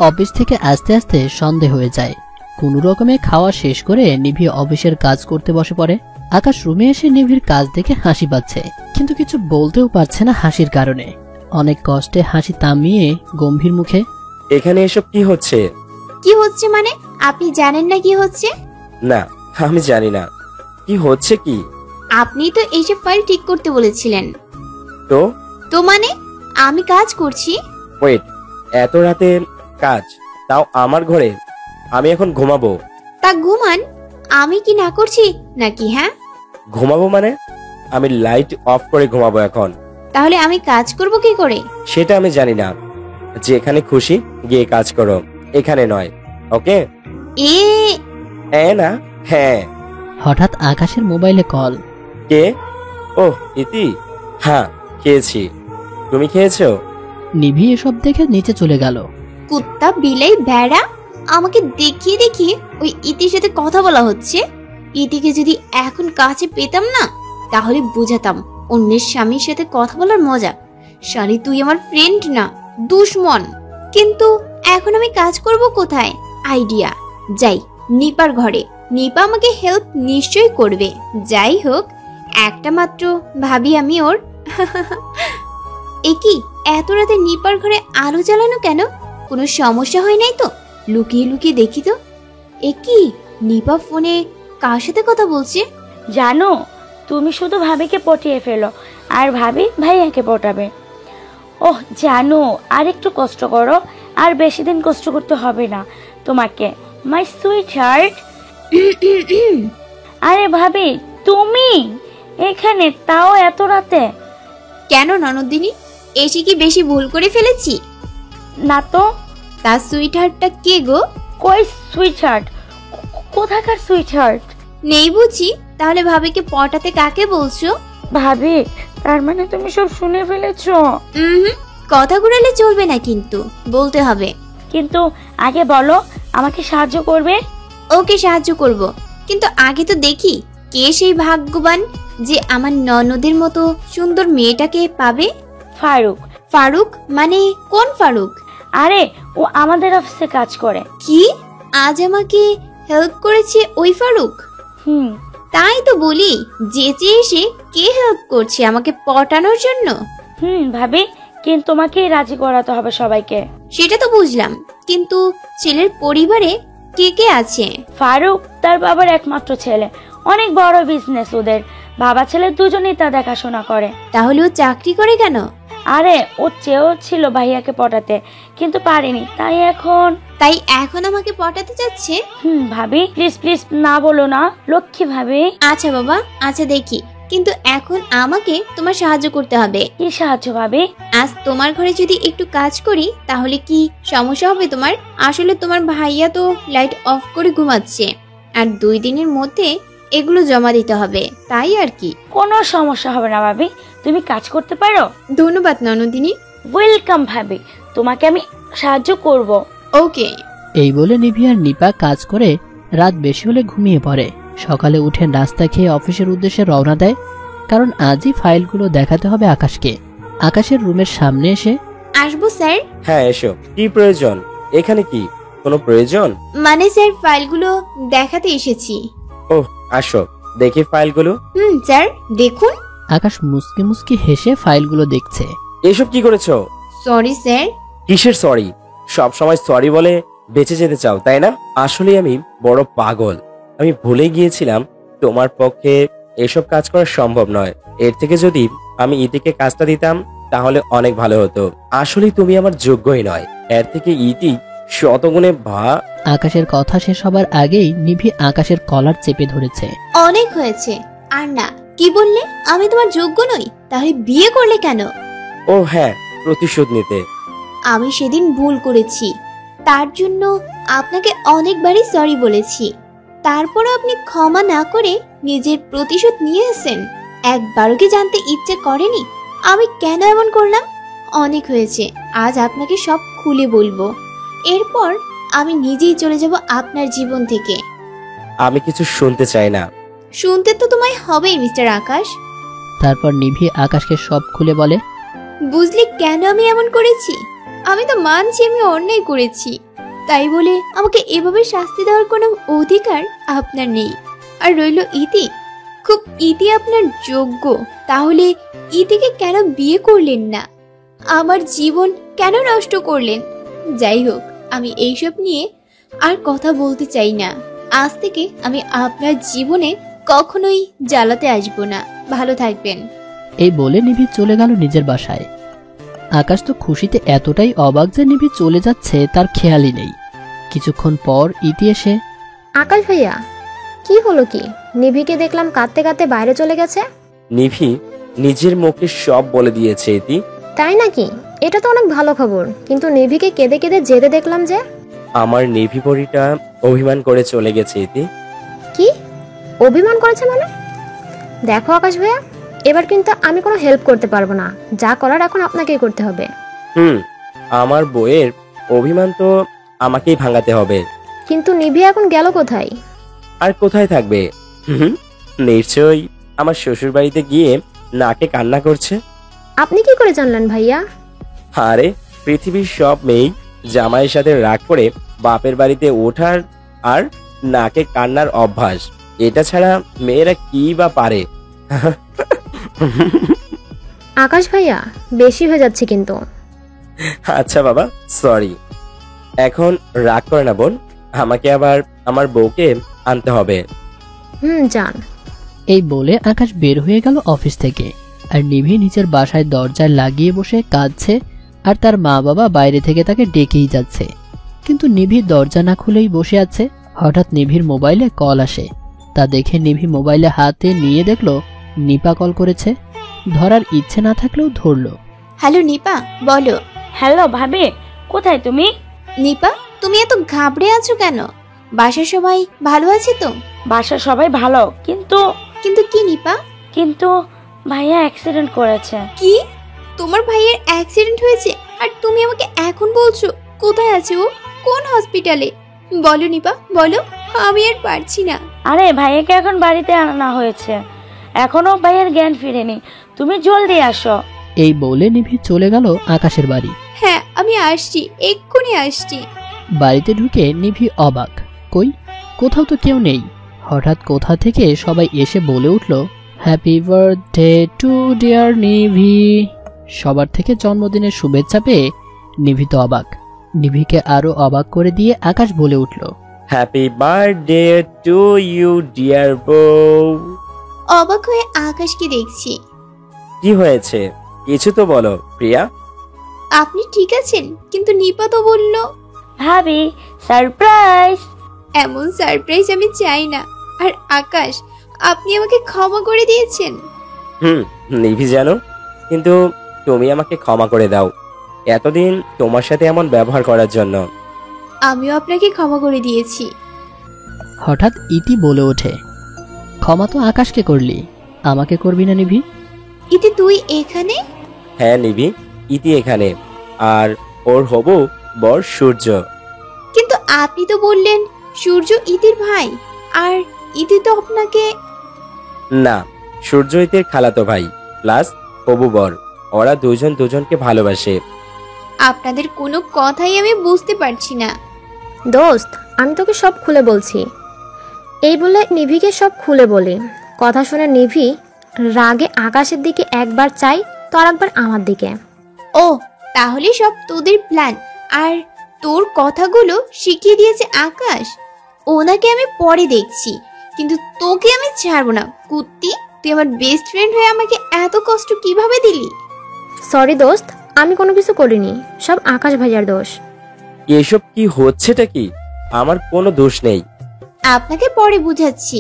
অফিস থেকে আস্তে আস্তে সন্ধে হয়ে যায়। কোনো রকমে খাওয়া শেষ করে নিভি অফিসের কাজ করতে বসে পড়ে। আকাশ রুমে এসে নিভির কাজ দেখে হাসি পাচ্ছে, কিন্তু কিছু বলতেও পারছে না হাসির কারণে। অনেক কষ্টে হাসি থামিয়ে গম্ভীর মুখে,
এখানে এসব কি হচ্ছে?
কি হচ্ছে মানে? আপনি জানেন না কি হচ্ছে?
না, আমি জানি না কি হচ্ছে। কি
আপনি তো এইসব ফাইল ঠিক করতে বলেছিলেন।
তো
তো মানে আমি কাজ করছি।
ওয়েট, এত রাতে কাজ, তাও আমার ঘরে? আমি এখন ঘুমাবো।
তা ঘুমান, আমি কি না করছি নাকি? হ্যাঁ,
ঘুমাবো মানে? আমি লাইট অফ করে ঘুমাবো এখন।
তাহলে আমি কাজ করব কি করে?
সেটা আমি জানি না। যেখানে খুশি গিয়ে কাজ করো, এখানে নয়। ওকে? না, হ্যাঁ।
হঠাৎ আকাশের মোবাইলে কল।
কে? ওহ, ইতি। হ্যাঁ, খেয়েছি। তুমি খেয়েছো?
নিভি এসব দেখে নিচে চলে গেল।
কুত্তা, বিলাই, ভেড়া, আমাকে দেখিয়ে দেখিয়ে ওই ইতির সাথে কথা বলা হচ্ছে। ইতিকে যদি এখন কাছে পেতাম না, তাহলে বুঝাতাম অন্যের স্বামীর সাথে কথা বলার মজা। শালি, তুই আমার ফ্রেন্ড না, দুশমন। কিন্তু এখন আমি কাজ করব কোথায়? আইডিয়া। যাই নিপার ঘরে, নিপা আমাকে হেল্প নিশ্চয়ই করবে। যাই হোক, একটা মাত্র ভাবি আমি ওর। কি এত রাতে নিপার ঘরে আলো জ্বালানো কেন? কোনো সমস্যা হয় নাই তো? লুকিয়ে লুকিয়ে দেখি তো। কি নিপা ফোনে কার সাথে কথা বলছে?
জানো, তুমি শুধু ভাবিকে পটিয়ে ফেলো আর ভাবি ভাইয়াকে পটাবে। ওহ জানো, আর একটু কষ্ট করো, আর বেশি দিন কষ্ট করতে হবে না তোমাকে, মাই সুইট হার্ট। আরে ভাবি, তুমি এখানে, তাও এত রাতে?
কেন ননদিনী, এসে কি বেশি ভুল করে ফেলেছি?
না তো।
তার সুইট হার্টটা কে গো?
কই সুইট হার্ট? কোথাকার সুইট হার্ট?
নেই বুঝি? তাহলে ভাবিকে পটাতে কাকে বলছো?
ভাবি, তার মানে তুমি সব শুনে ফেলেছো?
কথা ঘুরালে চলবে না, কিন্তু বলতে হবে।
কিন্তু আগে বলো, আমাকে সাহায্য করবে?
ওকে, সাহায্য করব, কিন্তু আগে তো দেখি কে সেই ভাগ্যবান যে আমার ননদের মতো সুন্দর মেয়েটাকে পাবে।
ফারুক।
ফারুক মানে কোন ফারুক?
আরে, ও আমাদের অফিসে কাজ করে।
কি, আজ আমাকে হেল্প করেছে ওই ফারুক? তাই তো বলি, যেচে এসে কে হেল্প করছে আমাকে পটানোর জন্য?
ভাবি, কিন্তু তোমাকেই রাজি করাতে হবে সবাইকে।
সেটা তো বুঝলাম, কিন্তু ছেলের পরিবারে কে কে আছে?
ফারুক তার বাবার একমাত্র ছেলে, অনেক বড় বিজনেস ওদের। বাবা ছেলে দুজনেই তা দেখাশোনা করে।
তাহলে ও চাকরি করে কেন?
আরে, ও চেয়েও ছিল ভাইয়াকে পটাতে, কিন্তু পারেনি, তাই এখন
আমাকে পটাতে চাচ্ছে।
ভাবি প্লিজ প্লিজ না বলো না, লক্ষ্মী ভাবি।
আচ্ছা বাবা, আচ্ছা দেখি, কিন্তু এখন আমাকে তোমার সাহায্য করতে হবে।
কি সাহায্য ভাবি?
আজ তোমার ঘরে যদি একটু কাজ করি, তাহলে কি সমস্যা হবে তোমার? আসলে তোমার ভাইয়া তো লাইট অফ করে ঘুমাচ্ছে, আর 2 দিনের মধ্যে এগুলো জমা দিতে হবে, তাই আর কি।
কোনো সমস্যা হবে না ভাবি, তুমি কাজ করতে পারো।
ধন্যবাদ ননদিনী।
ওয়েলকাম ভাবি, তোমাকে আমি সাহায্য করব।
ওকে।
এই বলে নিভি আর নিপা কাজ করে রাত বেশি হলে ঘুমিয়ে পড়ে। সকালে উঠে নাস্তা খেয়ে অফিসের উদ্দেশ্যে রওনা দেয়, কারণ আজই ফাইলগুলো দেখাতে হবে আকাশকে। আকাশের রুমের সামনে এসে,
আসবো স্যার?
হ্যাঁ এসো। কি প্রয়োজন? এখানে কি কোনো প্রয়োজন?
মানে স্যার, ফাইলগুলো দেখাতে এসেছি।
ওহ, আসো দেখি ফাইলগুলো।
স্যার দেখুন।
আকাশ মুস্কি মুস্কি হেসে ফাইলগুলো দেখছে।
এসব কি করেছো?
Sorry sir.
কিসের সরি? সব সময় সরি বলে বেঁচে যেতে চাও, তাই না? আসলে আমি বড় পাগল। আমি ভুলে গিয়েছিলাম তোমার পক্ষে এসব কাজ করা সম্ভব নয়। এর থেকে যদি আমি ইতিকে কাজটা দিতাম, তাহলে অনেক ভালো হতো। আসলে তুমি আমার যোগ্যই নয়, এর থেকে ইতি শতগুণে
আকাশের কথা শেষ হবার আগেই নিভি আকাশের কলার চেপে ধরেছে।
অনেক হয়েছে, আর না। কি বললে? আমি তোমার যোগ্য নই? তাহলে বিয়ে করলে কেন?
ও হ্যাঁ, প্রতিশোধ নিতে।
আমি সেদিন ভুল করেছি, তার জন্য আপনাকে অনেকবারই সরি বলেছি। তারপরও আপনি ক্ষমা না করে নিজের প্রতিশোধ নিয়েছেন। একবারও কি জানতে ইচ্ছে করেনি আমি কেন এমন করলাম? অনেক হয়েছে, আজ আপনাকে সব খুলে বলবো। এরপর আমি নিজেই চলে যাব আপনার জীবন থেকে।
আমি কিছু শুনতে চাই না।
শুনতে তো তোমায় হবেই মিস্টার আকাশ।
তারপর নিভি আকাশকে সব খুলে বলে।
বুঝলি কেন আমি এমন করেছি? আমি তো মানছি আমি অন্যায় করেছি, তাই বলে আমাকে এভাবে শাস্তি দেওয়ার কোনো অধিকার আপনার নেই। আর রইল ইতি, খুব ইতি আপনার যোগ্য, তাহলে ইতিকে কেন বিয়ে করলেন না? আমার জীবন কেন নষ্ট করলেন? যাই হোক, আমি এইসব নিয়ে আর কথা বলতে চাই না। আজ থেকে আমি আপনার জীবনে কখনোই জ্বালাতে আসবো না। ভালো থাকবেন।
এই বলে নিভি চলে গেল নিজের বাসায়। আকাশ তো খুশিতে এতটাই অবাক যে নিভি চলে যাচ্ছে তার খেয়ালই নেই। কিছুক্ষণ পর ইতি এসে,
আকাশ ভাইয়া, কি হলো কি? নিভিকে দেখলাম কাঁদতে কাঁদতে বাইরে চলে গেছে।
নিভি নিজের মুখে সব বলে দিয়েছে ইতি।
তাই নাকি? এটা তো অনেক ভালো খবর, কিন্তু নিভিকে কেঁদে কেঁদে যেতে দেখলাম যে।
আমার নিভি পরিটা অভিমান করে চলে গেছে ইতি।
কি অভিমান করেছে মানে? দেখো আকাশ ভাইয়া, এবার কিন্তু আমি কোনো হেল্প করতে পারবো না। যা করার এখন আপনাকেই করতে হবে।
আমার বইয়ের অভিমান তো আমাকেই ভাঙাতে হবে।
কিন্তু নিভি এখন গেল কোথায়?
আর কোথায় থাকবে? নিশ্চয়ই আমার শ্বশুর বাড়িতে গিয়ে নাকে কান্না করছে।
আপনি কি করে জানলেন ভাইয়া?
আরে পৃথিবীর সব মেয়ে জামাইয়ের সাথে রাগ করে বাপের বাড়িতে ওঠার আর নাকে কান্নার অভ্যাস। এটা ছাড়া মেয়েরা কি বা পারে?
আকাশ ভাইয়া, বেশি হয়ে যাচ্ছে কিন্তু।
আচ্ছা বাবা, সরি। এখন রাগ করে না বোন, আমাকে আবার আমার বউকে আনতে হবে।
যান।
এই বলে আকাশ বের হয়ে গেল অফিস থেকে। আর নিভি নিজের বাসায় দরজায় লাগিয়ে বসে কাঁদছে, আর তার মা বাবা বাইরে থেকে তাকে ডেকেই যাচ্ছে। কিন্তু নিভি দরজা না খুলেই বসে আছে। হঠাৎ নিভির মোবাইলে কল আসে। তা দেখে নিভি মোবাইলে হাতে নিয়ে দেখলো নিপা কল করেছে। ধরার ইচ্ছে না থাকলেও ধরলো।
হ্যালো নিপা, বলো।
হ্যালো ভাবি, কোথায় তুমি?
নিপা, তুমি এত ঘাবড়ে আছো কেন? বাসার সবাই ভালো আছে তো?
বাসার সবাই ভালো, কিন্তু
কিন্তু কি নিপা?
কিন্তু ভাইয়া অ্যাক্সিডেন্ট করেছে।
কি? তোমার ভাইয়ের অ্যাক্সিডেন্ট হয়েছে আর তুমি আমাকে এখন বলছো? কোথায় আছে ও? কোন হসপিটালে? বলো নিপা, বলো, আমি আর পারছি না।
আরে ভাইয়াকে এখন বাড়িতে আনা হয়েছে, এখনো ভাইয়ের জ্ঞান ফিরেনি। তুমি জলদি আসো।
এই বলে নিভি চলে গেল আকাশের বাড়ি।
হ্যাঁ, আমি আসছি, এক্ষুনি আসছি।
বাড়িতে ঢুকে নিভি অবাক। কই, কোথাও তো কেউ নেই। হঠাৎ কোথা থেকে সবাই এসে বলে উঠল, হ্যাপি বার্থডে টু ডিয়ার নিভি। সবার থেকে জন্মদিনের শুভেচ্ছা পেয়ে নিভি তো অবাক। নিভিকে আরো অবাক করে দিয়ে আকাশ বলে উঠল,
happy birthday to you dear বউ।
অবাক হয়ে আকাশকে দেখছি।
কি হয়েছে? কিছু তো বলো প্রিয়া।
আপনি ঠিক আছেন? কিন্তু নিপা তো বলল।
ভাবি, সারপ্রাইজ।
এমন সারপ্রাইজ আমি চাই না। আর আকাশ, আপনি আমাকে ক্ষমা করে দিয়েছেন।
নিভি জানো, কিন্তু তুমি আমাকে ক্ষমা করে দাও এতদিন তোমার সাথে এমন ব্যবহার করার জন্য।
আমিও আপনাকে ক্ষমা করে দিয়েছি।
হঠাৎ ইতি বলে ওঠে, ক্ষমা তো আকাশকে করলি, আমাকে করবি না নিভি?
ইতি তুই এখানে?
হ্যাঁ নিভি, ইতি এখানে, আর ওর হবু বর সূর্য।
কিন্তু আপনি তো বললেন সূর্য ইতির ভাই, আর ইতি তো আপনাকে।
না, সূর্য ইতির খালাতো ভাই প্লাস হবু বর। ওরা দুজন দুজনকে ভালোবাসে।
আপনাদের কোনো কথাই আমি বুঝতে পারছি না।
দোস্ত, আমি তোকে সব খুলে বলছি। এই বলে নিভিকে সব খুলে বলি। কথা শুনে নিভি রাগে আকাশের দিকে একবার চাই, তো আর একবার আমার দিকে।
ও, তাহলে সব তোদের প্ল্যান, আর তোর কথাগুলো শিখিয়ে দিয়েছে আকাশ। ওনাকে আমি পরে দেখছি, কিন্তু তোকে আমি ছাড়বো না। কুত্তি, তুই আমার বেস্ট ফ্রেন্ড হয়ে আমাকে এত কষ্ট কিভাবে দিলি?
সরি দোস্ত, আমি কোনো কিছু করিনি, সব আকাশ ভাইয়ার দোষ।
এসব কি হচ্ছেটা কি? আমার কোনো দোষ নেই।
আপনাকে পরে বুঝাচ্ছি।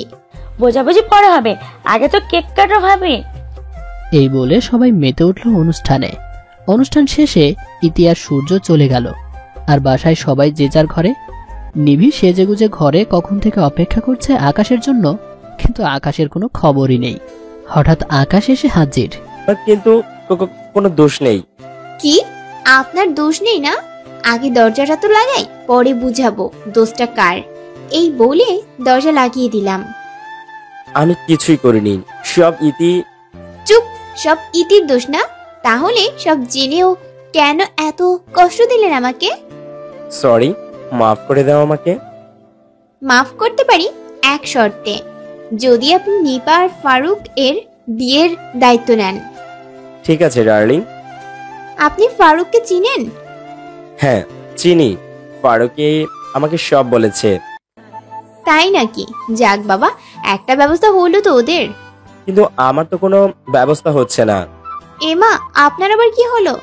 বোঝাবুঝি পরে হবে, আগে তো কেক কাটো ভাবি।
এই বলে সবাই মেতে উঠল অনুষ্ঠানে। অনুষ্ঠান শেষে ইতি আর সূর্য চলে গেল, আর বাসায় সবাই যে যার ঘরে। নিভি সেজেগুজে ঘরে কখন থেকে অপেক্ষা করছে আকাশের জন্য, কিন্তু আকাশের কোনো খবরই নেই। হঠাৎ আকাশ এসে হাজির।
কিন্তু কোনো দোষ নেই।
কি? আপনার দোষ নেই না? আগে দরজাটা তো লাগাই, পরে বুঝাবো দোষটা কার। এই বলে দরজা লাগিয়ে দিলাম।
আমি কিছুই করিনি, সব ইতি।
চুপ, সব ইতির দোষ না? তাহলে সব জেনেও কেন এত কষ্ট দিলেন আমাকে?
সরি, মাফ করে দাও আমাকে।
মাফ করতে পারি এক শর্তে, যদি আপনি নিপা আর ফারুক এর বিয়ের দায়িত্ব নেন।
ঠিক আছে ডার্লিং।
আপনি ফারুককে চিনেন?
হ্যাঁ চিনি, ফারুকই আমাকে সব বলেছে।
তাই নাকি? যাক বাবা, একটা ব্যবস্থা হলো তো ওদের।
কিন্তু আমার তো কোনো ব্যবস্থা হচ্ছে না।
এমা, আপনার আবার কি হলো?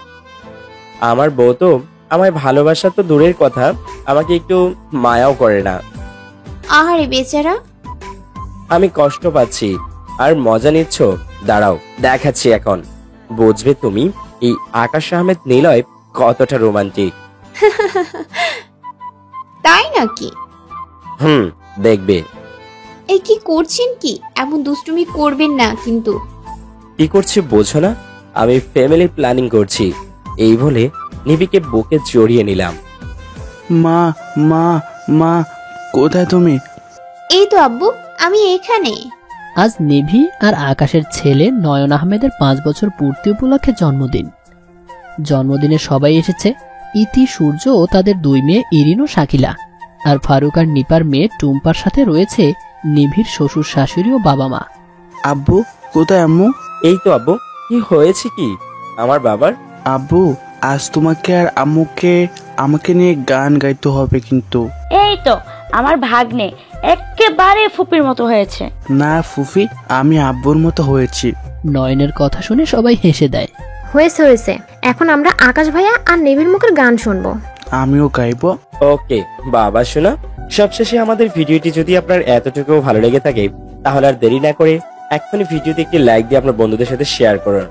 আমার বউ তো আমায় ভালোবাসা তো দূরের কথা, আমাকে একটু মায়াও করে না।
আহারে বেচারা।
আমি কষ্ট পাচ্ছি আর মজা নিচ্ছ। দাঁড়াও, দেখাচ্ছি এখন, বুঝবে তুমি এই আকাশ আহমেদ নিলয় কতটা রোমান্টিক।
তাই নাকি?
দেখবে।
এই কি করছেন কি? এমন দুষ্টুমি করবেন না কিন্তু।
কি করছি বোঝো না? আমি ফ্যামিলি প্ল্যানিং করছি। এই বলে নিবিকে বুকে জড়িয়ে নিলাম।
মা মা মা, কোথায় তুমি?
এই তো আব্বু, আমি এখানে।
আজ নিভি আর আকাশের ছেলে নয়ন আহমেদের 5 বছর পূর্তি উপলক্ষে জন্মদিন। জন্মদিনে সবাই এসেছে। ইতি, সূর্য ও তাদের 2 মেয়ে ইরিন ও শাকিলা। আর ফারুক আর নিপার মেয়ে টুম্পার সাথে রয়েছে নিভির শ্বশুর শাশুড়ি ও বাবা মা।
আব্বু কোথায়? আম্মু?
এই তো আব্বু। কি হয়েছে কি আমার বাবার?
আব্বু, আজ তোমাকে আর আম্মুকে আমাকে নিয়ে গান গাইতে হবে কিন্তু।
এই তো আমার ভাগ্নে একেবারে ফুপির মতো হয়েছে।
না ফুফি, আমি আব্বুর মতো হয়েছি।
নয়নের কথা শুনে সবাই হেসে দেয়।
হয়েছে, এখন আমরা আকাশ ভাইয়া আর নেভির মুখের গান শুনবো।
আমিও গাইবো।
ওকে বাবা শোনা, সবশেষে আমাদের ভিডিওটি যদি আপনার এতটুকু ভালো লেগে থাকে তাহলে আর দেরি না করে এক্ষুনি ভিডিওতে একটি লাইক দিয়ে আপনার বন্ধুদের সাথে শেয়ার করুন।